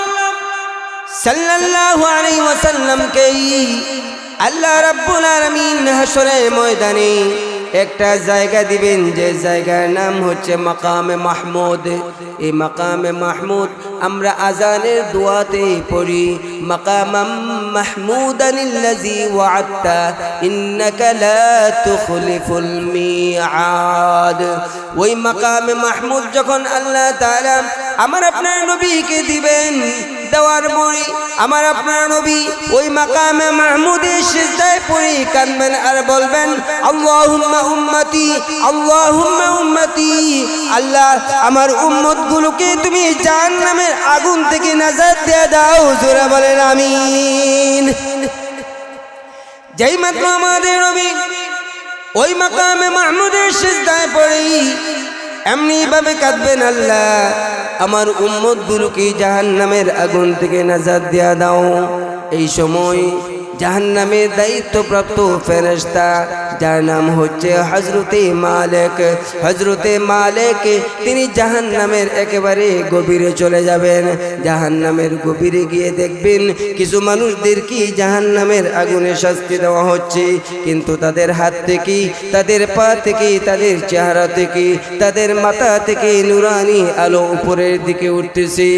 সাল্লাল্লাহু আলাইহি ওয়াসাল্লামকে আল্লাহ রাব্বুল আলামিন হাসরের ময়দানে একটা জায়গা দিবেন, যে জায়গার নাম হচ্ছে মাকামে মাহমুদ। এই মাকামে মাহমুদ আমরা আজানের দোয়াতে পড়ি, মাকামাম মাহমুদানিল্লাযী ওয়া'আদতা ইন্নাকা লা তুখলিফুল মিআদ। ওই মাকামে মাহমুদ যখন আল্লাহ তাআলা আমার আপনার নবীকে দিবেন, দেওয়ার পরে আমার আপনার নবী ওই মাকামে মাহমুদে সিজদায় পড়ে কাঁদবেন আর বলবেন, আল্লাহুম্মা উম্মতি, আল্লাহুম্মা উম্মতি। আল্লাহ আমার উম্মতগুলোকে তুমি জাহান্নামের আগুন থেকে নাজাত দিয়ে দাও। জোরে বলেন আমিন। যেই মাত্র আমাদের নবী ওই মাকামে মাহমুদের সিজদায় পড়ে এমনি ভাবে কাঁদবেন, আল্লাহ আমার উম্মতগুলোকে জাহান্নামের আগুন থেকে নাজাত দিয়া দাও। এই সময় জাহান্নামের দায়িত্বপ্রাপ্ত ফেরেশতা যার নাম হচ্ছে হযরতে মালিক, হযরতে মালিক তিনি জাহান্নামের একেবারে গভীরে চলে যাবেন। জাহান্নামের গভীরে গিয়ে দেখবেন কিছু মানুষদের কি জাহান্নামের আগুনে শাস্তি দেওয়া হচ্ছে, কিন্তু তাদের হাত থেকে, তাদের পা থেকে, তাদের চেহারা থেকে, তাদের মাথা থেকে নুরানি আলো উপরের দিকে উঠতেছে।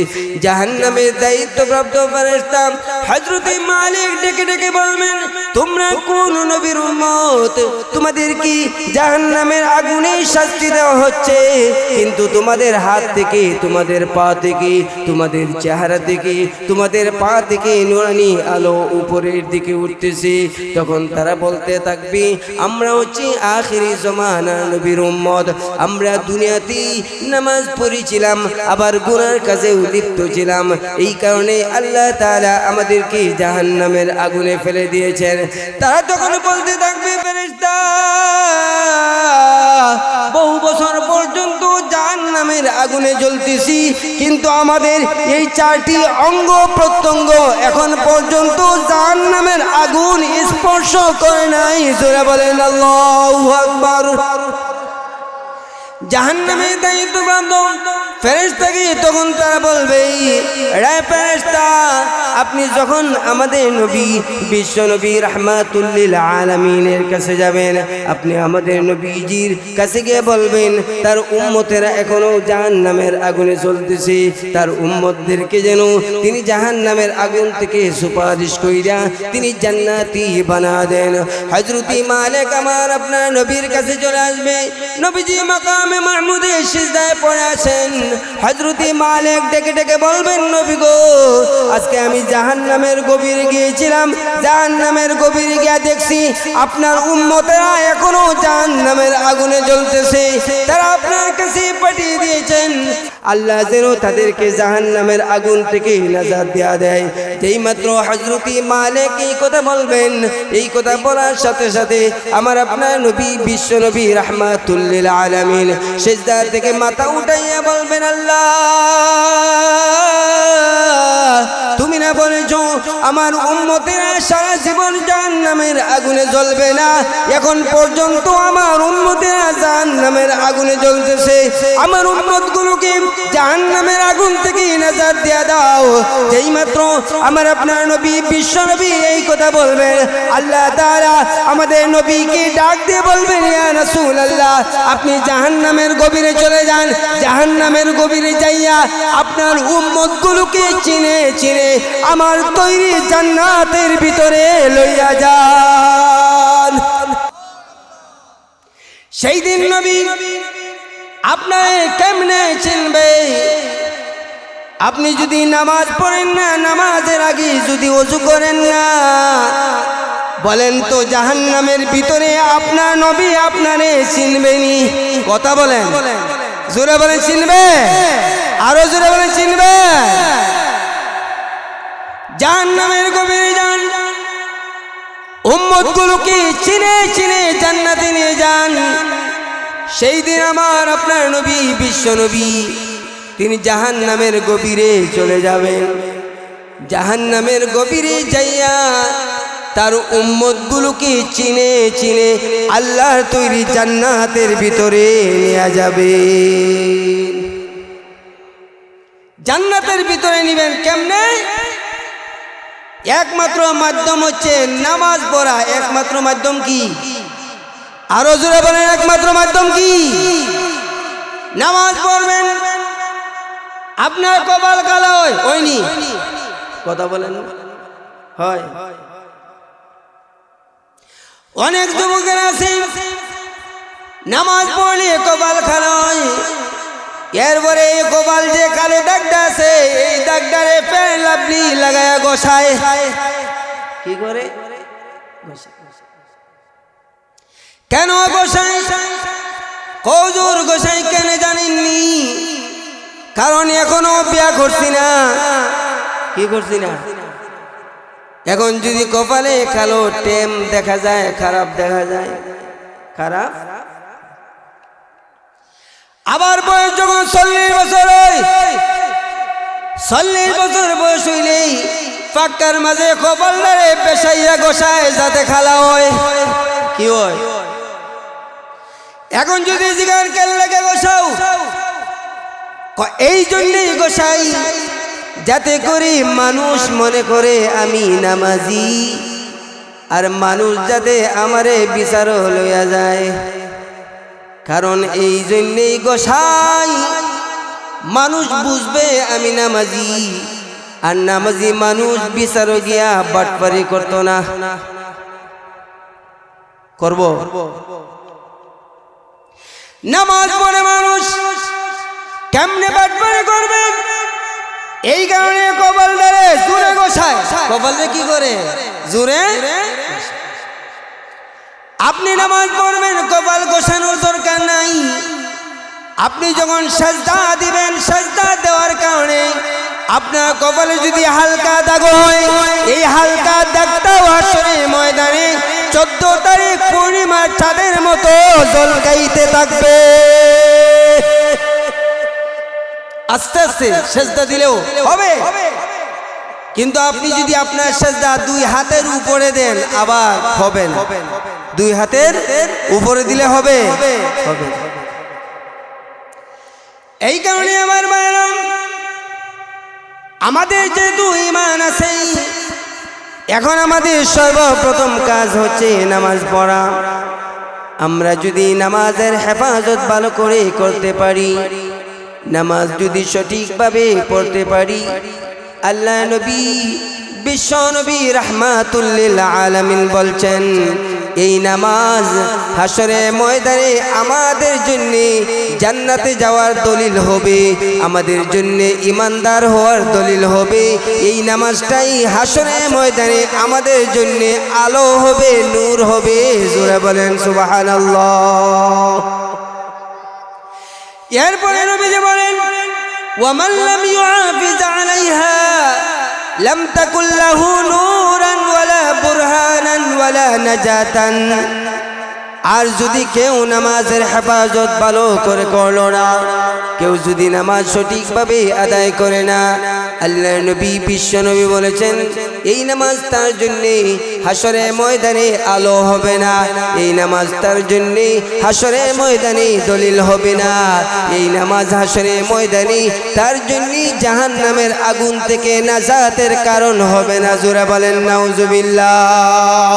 জাহান্নামের দায়িত্বপ্রাপ্ত ফেরেশতা হযরতে মালিক ডেকে ডেকে বলবেন, তোমরা কোন নবীর উম্মত? তোমাদের কি জাহান্নামের আগুনে শাস্তি দেওয়া হচ্ছে, কিন্তু তোমাদের হাত থেকে, তোমাদের পা থেকে, তোমাদের চেহারা থেকে, তোমাদের পা থেকে নুরানি আলো উপরের দিকে উঠতেছে। তখন তারা বলতে থাকবে, আমরা হচ্ছে আখিরি জমানার নবীর উম্মত, আমরা দুনিয়াতে নামাজ পড়েছিলাম, আবার গুনার কাজেও লিপ্ত ছিলাম, এই কারণে আল্লাহ তাআলা আমাদেরকে জাহান্নামের আগুনে ফেলে দিয়েছেন। তারা তখন বলতে থাকবে, ফেরেশতা বহু বছর পর্যন্ত জাহান্নামের আগুনে জ্বলতেছি, কিন্তু আমাদের এই 4টি অঙ্গ প্রত্যঙ্গ এখন পর্যন্ত জাহান্নামের আগুন স্পর্শ করে নাই। জোরে বলেন আল্লাহু আকবার। জাহান্নামের দায়িত্বপ্রাপ্ত ফেরেশতাকে তখন তারা বলবে, রে ফেরেশতা, আপনি যখন আমাদের নবী বিশ্ব নবী রাহমাতুল লিল আলামিনের কাছে যাবেন, আপনি আমাদের নবীজির কাছে গিয়ে বলবেন তার উম্মতেরা এখনো জাহান্নামের আগুনে জ্বলতেছে, তার উম্মতদেরকে যেন তিনি জাহান্নামের আগুন থেকে সুপারিশ কইরা তিনি জান্নাতি বানা দেন। হযরত মালিক আমার আপনার নবীর কাছে চলে আসবে, নবীজি মাকামে মাহমুদে সিজদায় পড়ে আছেন। হযরত মালিক ডেকে ডেকে বলবেন, নবী গো, আজকে আমি জাহান্নামের গভীরে গিয়েছিলাম, জাহান্নামের গভীরে গিয়ে দেখছি আপনার উম্মতেরা এখনো জাহান্নামের আগুনে জ্বলতেছে, তারা আপনার কাছে পাঠিয়ে দিয়েছেন আল্লাহ যেন তাদেরকে জাহান্নামের আগুন থেকে নাজাত দেয়া দেয়। যেই মাত্র হযরত মালিক এই কথা বলবেন, এই কথা বলার সাথে সাথে আমার আপনার নবী বিশ্ব নবী রাহমাতুল লিল আলামিন সিজদা থেকে মাথা উঠাইয়া বলবেন, আল্লাহ তুমি না বলেছো আমার উম্মতেরা সারা জীবন জাহান্নামের আগুনে জ্বলবে না, এখন পর্যন্ত আমার উম্মতেরা জাহান্নামের আগুনে জ্বলতেছে, আমার উম্মতগুলোকে জাহান্নামের আগুন থেকে নাজাত দিয়ে দাও। যেই মাত্র আমার আপনার নবী বিশ্ব নবী এই কথা বলবেন, আল্লাহ তাআলা আমাদের নবীকে ডাক দিয়ে বলবেন, ইয়া রাসূলুল্লাহ, আপনি জাহান্নামের গভীরে চলে যান, জাহান্নামের গভীরে যাইয়া আপনার উম্মতগুলোকে চিনে চিনে আমার তৈরি জান্নাতের ভিতরে লইয়া যান। সেই দিন নবী আপনার কেমনে চিনবে? আপনি যদি নামাজ পড়েন না, নামাজের আগে যদি ওযু করেন না, বলেন তো জাহান্নামের ভিতরে আপনার নবী আপনারে চিনবেনি? কথা বলেন, জোরে বলেন চিনবে? আরো জোরে বলেন চিনবে? জাহান্নামের গভীরে যান, উম্মতগুলোকে চিনে চিনে জান্নাতে নিয়ে যান। সেই দিন আমার আপনার নবী বিশ্ব নবী তিনি জাহান্নামের গভীরে চলে যাবেন, জাহান্নামের গভীরে যাইয়া তার উম্মতগুলোকে চিনে চিনে আল্লাহর তৈরি জান্নাতের ভিতরে নিয়ে যাবে। জান্নাতের ভিতরে নিবেন কেমনে? একমাত্র মাধ্যম হচ্ছে নামাজ পড়া। একমাত্র মাধ্যম কি? আরো জোরে বলেন, একমাত্র মাধ্যম কি? নামাজ পড়বেন, আপনার কপাল কালো হয়নি। কথা বলেন, হয়। অনেক যুবকের আছে নামাজ পড়লে কপাল কালো হয়, এরপরে কপাল যে কালো দাগটা আছে এই দাগটারে পেন লাভলি লাগায়া গোসায়। কি করে? কেন গোসাই? কজুর গোসাই কেন জানেননি? কারণ এখনো বিয়া করছি না। কি করছি না? এখন যদি কপালে কালো টেম দেখা যায়, খারাপ দেখা যায়, খারাপ। আবার বয়স যখন 40 বছর হয়, 40 বছর বয়স হইলেই পাক্কার মাঝে কপালটারে পেশাইয়া গোসায় যাতে খালা হয়। কি হয়? এখন যদি জিগান কেন লাগে গোসাও, এই জন্যই গোসাই যাতে করে মানুষ মনে করে আমি নামাজি, আর মানুষ যাতে আমারে বিচার লইয়া যায়। কারণ এই জন্যই গোসাই মানুষ বুঝবে আমি নামাজি, আর নামাজি মানুষ বিচার গিয়া বাটপারি করতো না। করব? নামাজ পড়ে মানুষ কেমনে বাটপারি করবে? এই কারণে কপাল ধরে জোরে গোসায়। কপালে কি করে? জোরে। আপনি নামাজ পড়বেন, কপাল গোসানোর দরকার নাই। আপনি যখন সাজদা দিবেন, সাজদা দেওয়ার কারণে আপনার কপালে যদি হালকা দাগ হয়, এই হালকা দাগটাও আসলে ময়দানে 14 তারিখ পূর্ণিমার চাঁদের মতো ঝলকাইতে থাকবে। আস্তে আস্তে সাজদা দিলেও হবে, কিন্তু আপনি যদি আপনার সাজদা 2 হাতের উপরে দেন আবার হবে না। 2 হাতের উপরে দিলে হবে? হবে। এই কারণে আমার ভাইরা, আমাদের যেহেতু ঈমান আছে, এখন আমাদের সর্বপ্রথম কাজ হচ্ছে নামাজ পড়া। আমরা যদি নামাজের হেফাজত ভালো করে করতে পারি, নামাজ যদি সঠিকভাবে পড়তে পারি, আল্লাহ নবী বিশ্ব নবী রাহমাতুল লিল আলামিন বলছেন, এই নামাজ হাসরে ময়দানে আমাদের জন্য জান্নাতে যাওয়ার দলিল হবে, আমাদের জন্য ঈমানদার হওয়ার দলিল হবে। এই নামাজটাই হাসরে ময়দানে আমাদের জন্য আলো হবে, নূর হবে। জোরে বলেন সুবহানাল্লাহ। এরপরে নবীজি বলেন, ওয়ামান লাম ইউহাফিজ আলাইহা লাম তাকুল লাহু নূরান ওয়ালা বুরহানান ওয়ালা নাজাতান। আর যদি কেউ নামাজের হেফাজত ভালো করে করলো না, কেউ যদি নামাজ সঠিকভাবে আদায় করে না, আল্লাহ নবী বিশ্ব নবী বলেছেন, এই নামাজ তার জন্যে হাসরে ময়দানে আলো হবে না, এই নামাজ তার জন্যে হাসরে ময়দানে দলিল হবে না, এই নামাজ হাসরে ময়দানে তার জন্যে জাহান্নামের আগুন থেকে নাজাতের কারণ হবে না। জোরে বলেন নাউজুবিল্লাহ।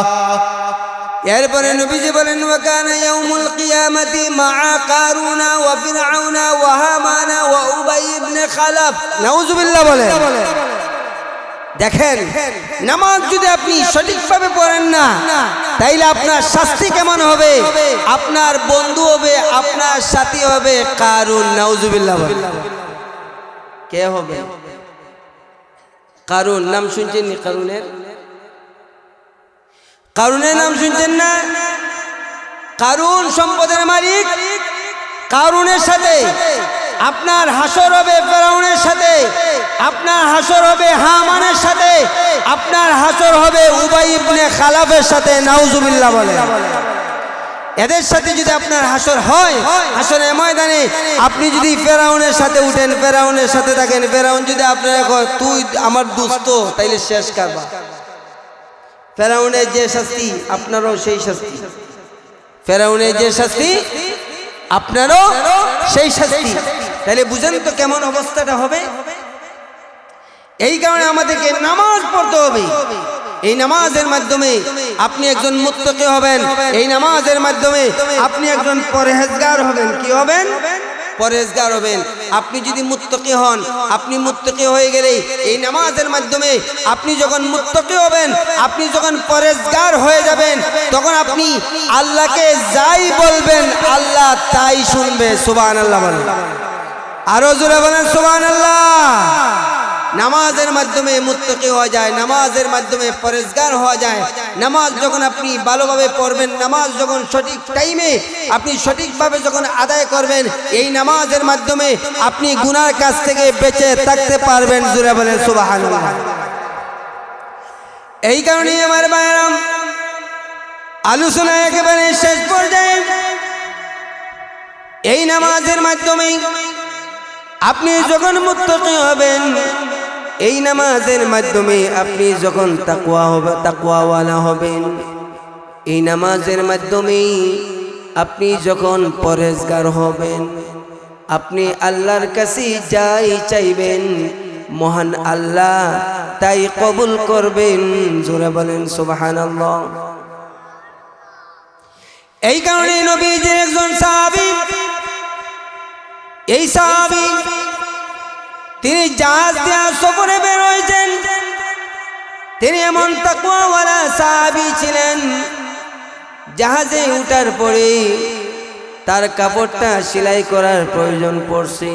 এরপরে নবীজি বলেন, ওয়াকানা ইয়াউমুল কিয়ামাতি মাআ কারুনা ওয়া ফিরআউনা ওয়া হামানা ওয়া উবাই ইবনে খালাফ। নাউজুবিল্লাহ বলে। দেখেন, নামাজ যদি আপনি সঠিকভাবে পড়েন না, তাইলে আপনার শাস্তি কেমন হবে? আপনার বন্ধু হবে, আপনার সাথী হবে কারুন। নাউজুবিল্লাহ বলে। কে হবে? কারুন। নাম শুনছেন নি কারুনের? কারুনের নাম শুনছেন না? কারুন সম্পদের মালিক। কারুনের সাথে আপনার হাসর হবে ফেরাউনের সাথে, আপনার হাসর হবে হামানের সাথে, আপনার হাসর হবে উবাই ইবনে খালাফের সাথে। নাউজুবিল্লাহ বলে। এদের সাথে যদি আপনার হাসর হয়, হাসরের ময়দানে আপনি যদি ফেরাউনের সাথে উঠেন, ফেরাউনের সাথে থাকেন, ফেরাউন যদি আপনারা কয় তুই আমার দোস্ত, তাইলে শেষ কারবা। ফেরাউনের যে শাস্তি আপনারও সেই শাস্তি, ফেরাউনের যে শাস্তি আপনারও সেই শাস্তি। তাহলে বুঝেন তো কেমন অবস্থাটা হবে। এই কারণে আমাদেরকে নামাজ পড়তে হবে। এই নামাজের মাধ্যমে আপনি একজন মুত্তাকি হবেন, এই নামাজের মাধ্যমে আপনি একজন পরহেজগার হবেন। কি হবেন? পরহেজগার হবেন। আপনি যদি মুত্তাকি হন, আপনি মুত্তাকি হয়ে গেলে এই নামাজের মাধ্যমে আপনি যখন মুত্তাকি হবেন, আপনি যখন পরহেজগার হয়ে যাবেন, তখন আপনি আল্লাহকে যাই বলবেন আল্লাহ তাই শুনবে। সুবহানাল্লাহ বলেন। আরো জোরে বলেন সুবহানাল্লাহ। নামাজের মাধ্যমে মুত্তাকি হওয়া যায়, নামাজের মাধ্যমে পরহেজগার হওয়া যায়। নামাজ যখন আপনি ভালোভাবে পড়বেন, নামাজ যখন সঠিক টাইমে আপনি সঠিকভাবে যখন আদায় করবেন, এই নামাজের মাধ্যমে আপনি গুনার কাছ থেকে বেঁচে থাকতে পারবেন। জোরে বলেন সুবহানাল্লাহ। এই কারণে আমার ভাইরা, আলোচনা একেবারে শেষ পর্যায়ে, এই নামাজের মাধ্যমে আপনি যখন মুত্তাকি হবেন, এই নামাজের মাধ্যমে আপনি যখন তাকওয়াওয়ালা হবেন, এই নামাজের মাধ্যমে আপনি যখন পরহেজগার হবেন, আপনি আল্লাহর কাছে যাই চাইবেন মহান আল্লাহ তাই কবুল করবেন। জোরে বলেন সুবহানাল্লাহ। এই কারণে নবীজির একজন সাহাবী, এই সাহাবী তিনি জাহাজ দিয়ে সফরে বের হয়েছেন। তিনি এমন তাকওয়াওয়ালা সাহাবী ছিলেন, জাহাজে উঠার পরে তার কাপড়টা সেলাই করার প্রয়োজন পড়ছে।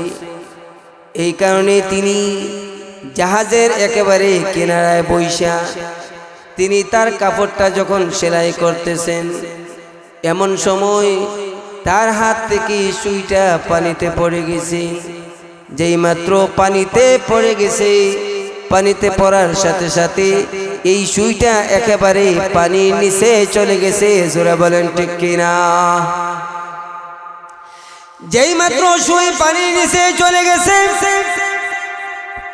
এই কারণে তিনি জাহাজের একেবারে কিনারায় বইসা তিনি তার কাপড়টা যখন সেলাই করতেছেন, এমন সময় তার হাত থেকে সুইটা পানিতে পড়ে গেছে। যেই মাত্র পানিতে পড়ে গেছে, পানিতে পড়ার সাথে সাথে এই সুইটা একেবারে পানির নিচে চলে গেছে। জোরে বলেন ঠিক কিনা? যেই মাত্র সুই পানির নিচে চলে গেছে,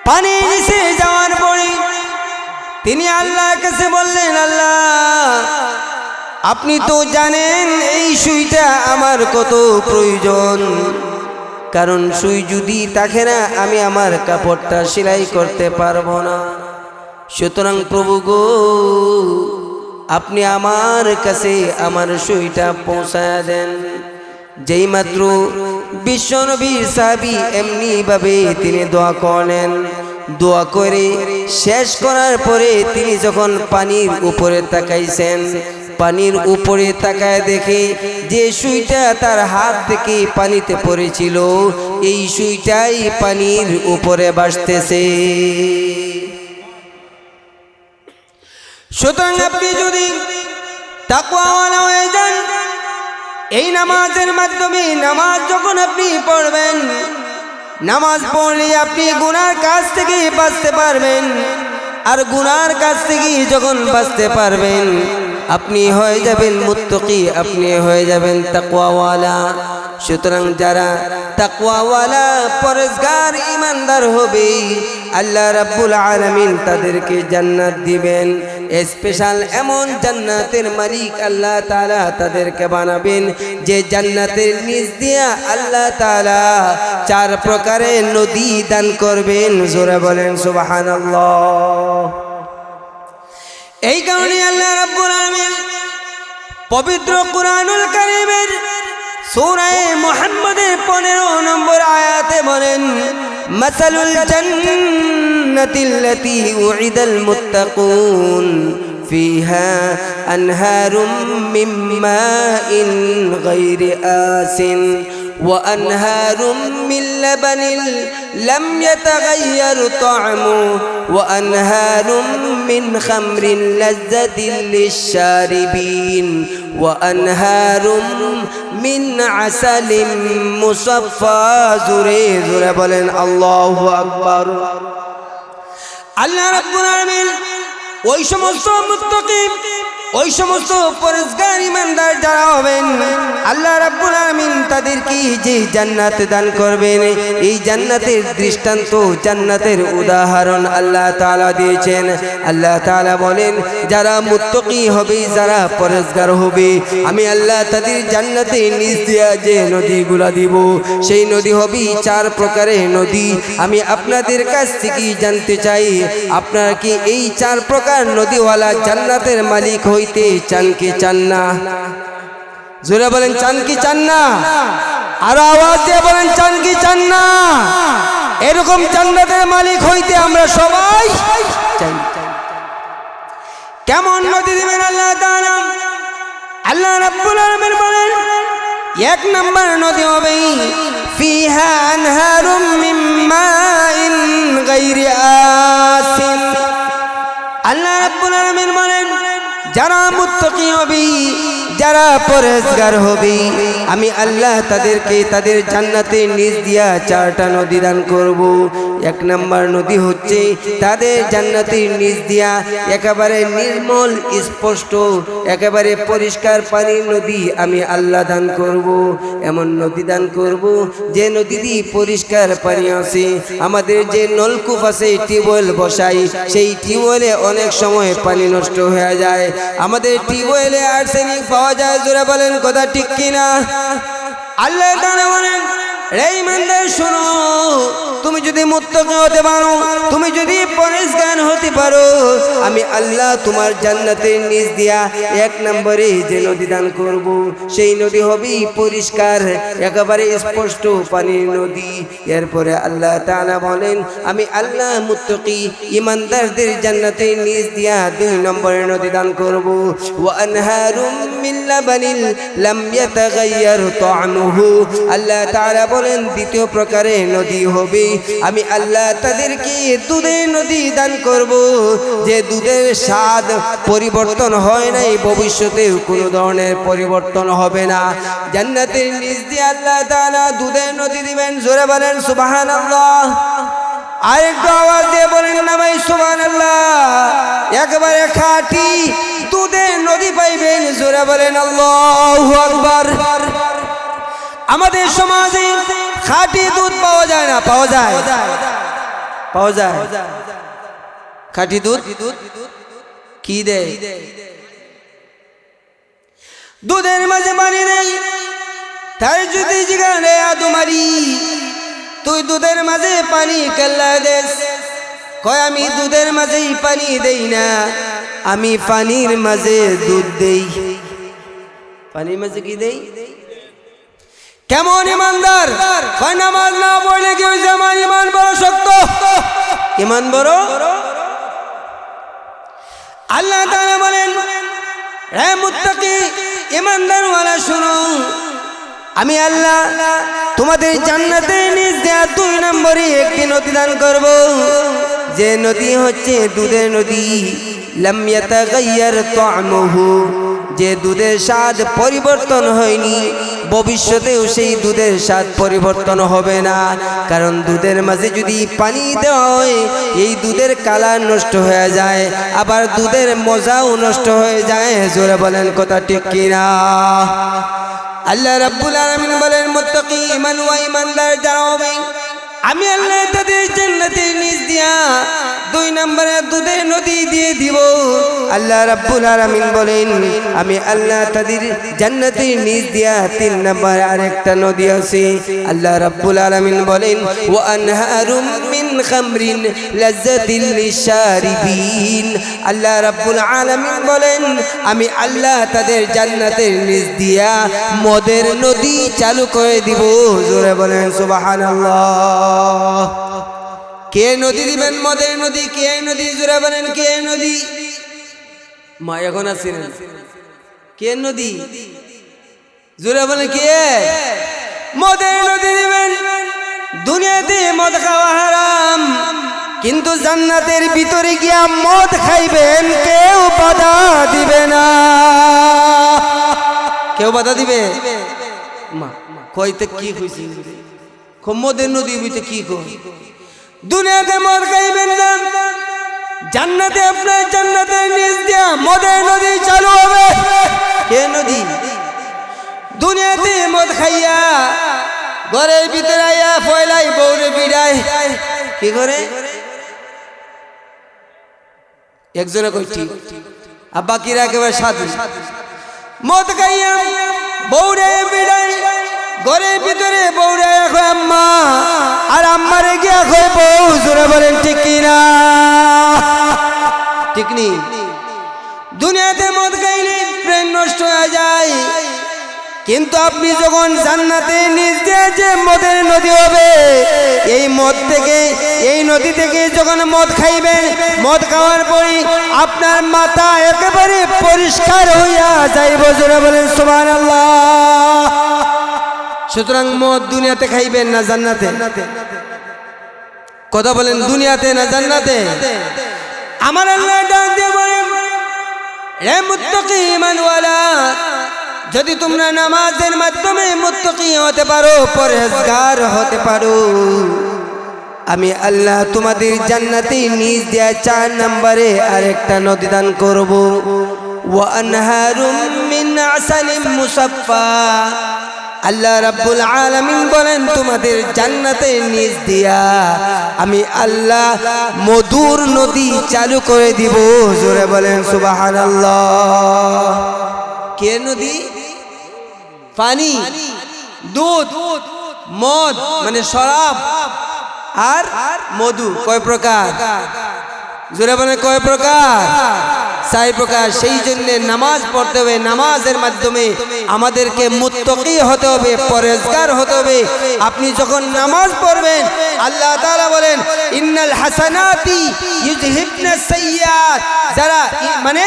পানির নিচে যাওয়ার পরে তিনি আল্লাহর কাছে বললেন, আল্লাহ আপনি তো জানেন এই সুইটা আমার কত প্রয়োজন, কারণ সুই যদি থাকে না আমি আমার কাপড়টা সেলাই করতে পারবো না। সুতরাং প্রভু গো, আপনি আমার কাছে আমার সুইটা পৌঁছায় দেন। যেই মাত্র বিশ্বনবীর সাহাবী এমনি ভাবে তিনি দোয়া করলেন। দোয়া করে শেষ করার পরে তিনি যখন পানির উপরে তাকাইছেন, পানির উপরে তাকায় দেখে যে সুইটা তার হাত থেকে পানিতে পড়েছিল, এই সুইটাই পানির উপরে ভাসতেছে। সুতরাং আপনি যদি তাকওয়াওয়ালা হয়ে যান, এই নামাজের মাধ্যমে, নামাজ যখন আপনি পড়বেন, নামাজ পড়লে আপনি গুনার কাছ থেকে বাঁচতে পারবেন। আর গুনার কাছ থেকে যখন বাঁচতে পারবেন, আপনি হয়ে যাবেন মুত্তাকি, আপনি হয়ে যাবেন তাকওয়াওয়ালা। সুতরাং যারা তাকওয়াওয়ালা পরেজগার ইমানদার হবে, আল্লাহ রাব্বুল আলামিন তাদেরকে জান্নাত দিবেন। স্পেশাল এমন জান্নাতের মালিক আল্লাহ তাআলা তাদেরকে বানাবেন, যে জান্নাতের নিচ দিয়া আল্লাহ তাআলা 4 প্রকারের নদী দান করবেন। জোরে বলেন সুবহানাল্লাহ। এই কারণে আল্লাহ রাব্বুল আলামিন পবিত্র কুরআনুল কারীমের সূরা মুহাম্মদের 15 নম্বর আয়াতে বলেন, মাসালুল জান্নাতিল্লাতী উইদাল মুত্তাকুন ফিহা আনহারুম মিন মাইন গায়রি আসিন وأنهار من لبن لم يتغير طعمه وأنهار من خمر لذة للشاربين وأنهار من عسل مصفى زوري زوري بولن الله أكبر। আল্লাহ রাব্বুল আলামিন ওই সমস্ত মুত্তাকি, ওই সমস্ত পরেজগার ইমানদার যারা হবেন, আল্লাহ রাব্বুল আলামিন তাদেরকে যে জান্নাত দান করবেন, এই জান্নাতের দৃষ্টান্ত, জান্নাতের উদাহরণ আল্লাহ তাআলা দিয়েছেন। আল্লাহ তাআলা বলেন, যারা মুত্তাকি হবে, যারা পরেজগার হবে, আমি আল্লাহ তাদের জান্নাতে নিচ দিয়া যে নদীগুলা দিব, সেই নদী হবে 4 প্রকারের নদী। আমি আপনাদের কাছ থেকে জানতে চাই, আপনারা কি এই 4 প্রকার নদীওয়ালা জান্নাতের মালিক হইতে চান কি চান না? জোরে বলেন, চান কি চান না? আর আওয়াজ দিয়ে বলেন, চান কি চান না? এরকম জান্নাতের মালিক হইতে আমরা সবাই চাই। কেমন নদী দিবেন আল্লাহ তাআলা? আল্লাহ রাব্বুল আলামিন বলেন, 1 নম্বর নদী হবে ফিহা আনহারুম মিন মাইন গায়রি আসিন। আল্লাহ রাব্বুল আলামিন বলেন, যারা মুত্তাকি হবে, যারা পরেজগার হবে, আমি আল্লাহ তাদেরকে তাদের জান্নাতের নিচ দিয়া 4টা নদী দান করব। 1 নম্বর নদী হচ্ছে তাদের জান্নাতের নিচ দিয়া একেবারে নির্মল, স্পষ্ট, একেবারে পরিষ্কার পানির নদী আমি আল্লাহ দান করব। এমন নদী দান করব যে নদীতে পরিষ্কার পানি আছে। আমাদের যে নলকূপ আছে, টিউবওয়েল বসাই, সেই টিউবওয়েলে অনেক সময় পানি নষ্ট হয়ে যায়। আমাদের টিউবওয়েলে আর্সেনিক পাওয়া যায়। জোরে বলেন কথা ঠিক কিনা? আল্লাহ তাআলা বলেন, রে ইমানদার শোনো, তুমি যদি মুত্তাকি হতে পারো, তুমি যদি পরেজগার হতে পারো, আমি আল্লাহ তোমার জান্নাতের নিচ দিয়া 1 নম্বরে যে নদী দান করব, সেই নদী হবে পরিষ্কার, একেবারে স্পষ্ট পানির নদী। এরপরে আল্লাহ তাআলা বলেন, আমি আল্লাহ মুত্তাকি ইমানদারদের জান্নাতের নিচ দিয়া 2 নম্বরে নদী দান করব। ওয়া আনহারুম মিন লাবানিন লাম ইয়াতাগায়্যার তা'মুহু। আল্লাহ তাআলা বলেন, 2য় প্রকারের নদী হবে, আমি আল্লাহ তাদেরকে দুধের নদী দান করব, যে দুধের স্বাদ পরিবর্তন হয় নাই, ভবিষ্যতেও কোনো ধরনের পরিবর্তন হবে না। জান্নাতের নিচ দিয়ে আল্লাহ তাআলা দুধের নদী দিবেন। জোরে বলেন সুবহানাল্লাহ। আরেকটু আওয়াজ দিয়ে বলেন না ভাই সুবহানাল্লাহ। একেবারে খাঁটি দুধের নদী পাইবেন। জোরে বলেন আল্লাহু আকবার। আমাদের সমাজে খাঁটি দুধ পাওয়া যায় না? পাওয়া যায়? পাওয়া যায়। খাঁটি দুধ কি দেয়? দুধের মাঝে পানি নেই, তাই যদি জিগানে আদমারি তুই দুধের মাঝে পানি কেল্লা দেশ, কয় আমি দুধের মাঝেই পানি দেই না, আমি পানির মাঝে দুধ দেই। পানির মাঝে কি দেই? কেমন ইমানদার? কয় নামাজ না পড়লে কি হইছে? আমার ইমান বড় শক্ত, ইমান বড়। আল্লাহ তাআলা বলেন, হে মুত্তাকি ইমানদার ওয়ালা শুনো, আমি আল্লাহ তোমাদের জান্নাতে নিজ দেয়া 2 নম্বরে একটি নদী দান করব, যে নদী হচ্ছে দুধের নদী। লাম ইয়াতাগায়্যার তা'মুহু, যে দুধের স্বাদ পরিবর্তন হয়নি, ভবিষ্যতেও সেই দুধের স্বাদ পরিবর্তন হবে না। কারণ দুধের মাঝে যদি পানি দেওয়া হয়, এই দুধের কালার নষ্ট হয়ে যায়, আবার দুধের মজাও নষ্ট হয়ে যায়। জোরে বলেন কথা ঠিক কিনা? আল্লাহ রাব্বুল আলামিন বলেন, মুত্তাকি ঈমান ওয়া ঈমানদার যারা হবে, আমি আল্লাহ তাদের জান্নাতের নিজ দিয়া 2 নম্বরে দুধের নদী দিয়ে দিব। আল্লাহ রাব্বুল আলামিন বলেন, আমি আল্লাহ তাদের জান্নাতের নিজ দিয়া 3 নম্বরে আরেকটা নদী আছে। আল্লাহ রাব্বুল আলামিন বলেন, ওয়া আনহারুম মিন খামরিন লাজ্জাতিল লিশারিবিন। আল্লাহ রাব্বুল আলামিন বলেন, আমি আল্লাহ তাদের জান্নাতের নিজ দিয়া মদের নদী চালু করে দিব। জোরে বলেন সুবহানাল্লাহ। কে নদী দিবেন? মদের নদী। কে নদী? জোরে বলেন কে নদী? মা এখন আছেন? কে নদী? জোরে বলেন কে? মদের নদী দিবেন। দুনিয়াতে মদ খাওয়া হারাম, কিন্তু জান্নাতের ভিতরে গিয়া মদ খাইবেন, কেউ বাধা দিবে না। কেউ বাধা দিবে? মা কইতে কি কইছি? মদের নদী হইতে কি কই? দুনিয়াতে মদ খাইবেন না, জান্নাতে আপনার জান্নাতের নিজ দিয়া মদের নদী চালু হবে। কে নদী? দুনিয়াতে মদ খাইয়া ঘরের ভিতরে আইয়া ফয়লাই বউরে বিড়ায়, কি করে? একজনে কই ঠিক, আর বাকিরা একেবারে সাধু। মদ খাইয়া বউরে বিড়ায়, ঘরের ভিতরে বউরে কয় আম্মা, আর আম্মারে গিয়া কয় বউ। জোরে বলেন ঠিক কিনা? ঠিক নি? দুনিয়াতে মদ খাইলে প্রেম নষ্ট হয়ে যায়, কিন্তু আপনি যখন জান্নাতে নিজ দিয়ে যে মদের নদী হবে, এই মদ থেকে, এই নদী থেকে যখন মদ খাইবেন, মদ খাওয়ার পরে আপনার মাথা একেবারে পরিষ্কার হইয়া যাইব। জোরে বলেন সুবহানাল্লাহ। সুতরাং মদ দুনিয়াতে খাইবেন না জান্নাতে? কথা বলেন, দুনিয়াতে না জান্নাতে? আমার আল্লাহ ডাক দিয়ে বলেন, হে মুত্তাকি ঈমানওয়ালা, যদি তোমরা নামাজের মাধ্যমে মুত্তাকি হতে পারো, পরহেজগার হতে পারো, আমি আল্লাহ তোমাদের জান্নাতে নিজ দিয়া 4 নম্বরে আরেকটা নদী দান করব। ওয়া আনহারুম মিন আসালিম মুসাফফা। আল্লাহ রাব্বুল আলামিন বলেন, তোমাদের জান্নাতে নিজ দিয়া আমি আল্লাহ মধুর নদী চালু করে দিব। জোরে বলেন সুবহানাল্লাহ। কে নদী? পানি, দুধ, মদ মানে শরাব, আর মধু। কয় প্রকার? জোরে বলেন কয় প্রকার? 4 প্রকার। সেই জন্য নামাজ পড়তে হবে, নামাজের মাধ্যমে আমাদেরকে মুত্তাকি হতে হবে, পরহেজগার হতে হবে। আপনি যখন নামাজ পড়বেন, আল্লাহ তাআলা বলেন, ইন্নাল হাসানাতি ইউযহিবনাস সাইয়্যাত। যারা মানে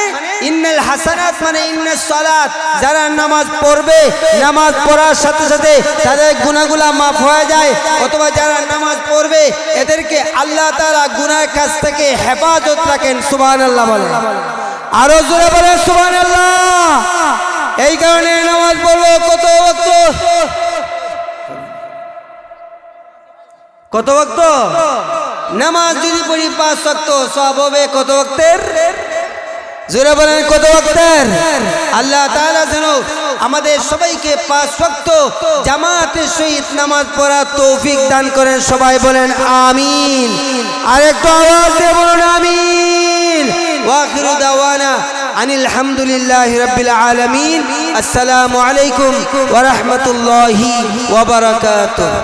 ইন্নাল হাসানাত মানে ইন্নাস সালাত, যারা নামাজ পড়বে, নামাজ পড়ার সাথে সাথে তাদের গুনাহগুলো মাফ হয়ে যায়। অথবা যারা নামাজ পড়বে, এদেরকে আল্লাহ তাআলা গুনাহের কাছ থেকে হেফাজত রাখেন। সুবহানাল্লাহ বলেন, আরো জোরে বলেন সুবহানাল্লাহ। এই কারণে নামাজ পড়বো কত ওয়াক্ত? কত ওয়াক্ত? নামাজ যদি পড়ি 5 ওয়াক্ত, সওয়াব হবে কত ওয়াক্তের? জোরে বলেন কত ওয়াক্তের? আল্লাহ তাআলা যেন আমাদের সবাইকে 5 ওয়াক্ত জামাতের সহিত নামাজ পড়ার তৌফিক দান করেন। সবাই বলেন আমিন। আরেকটু আওয়াজ দিয়ে বলুন আমিন। ওয়া আখিরু দাওয়ানা আনিল হামদুলিল্লাহি রাব্বিল আলামিন। আসসালামু আলাইকুম ওয়া রাহমাতুল্লাহি ওয়া বারাকাতুহু।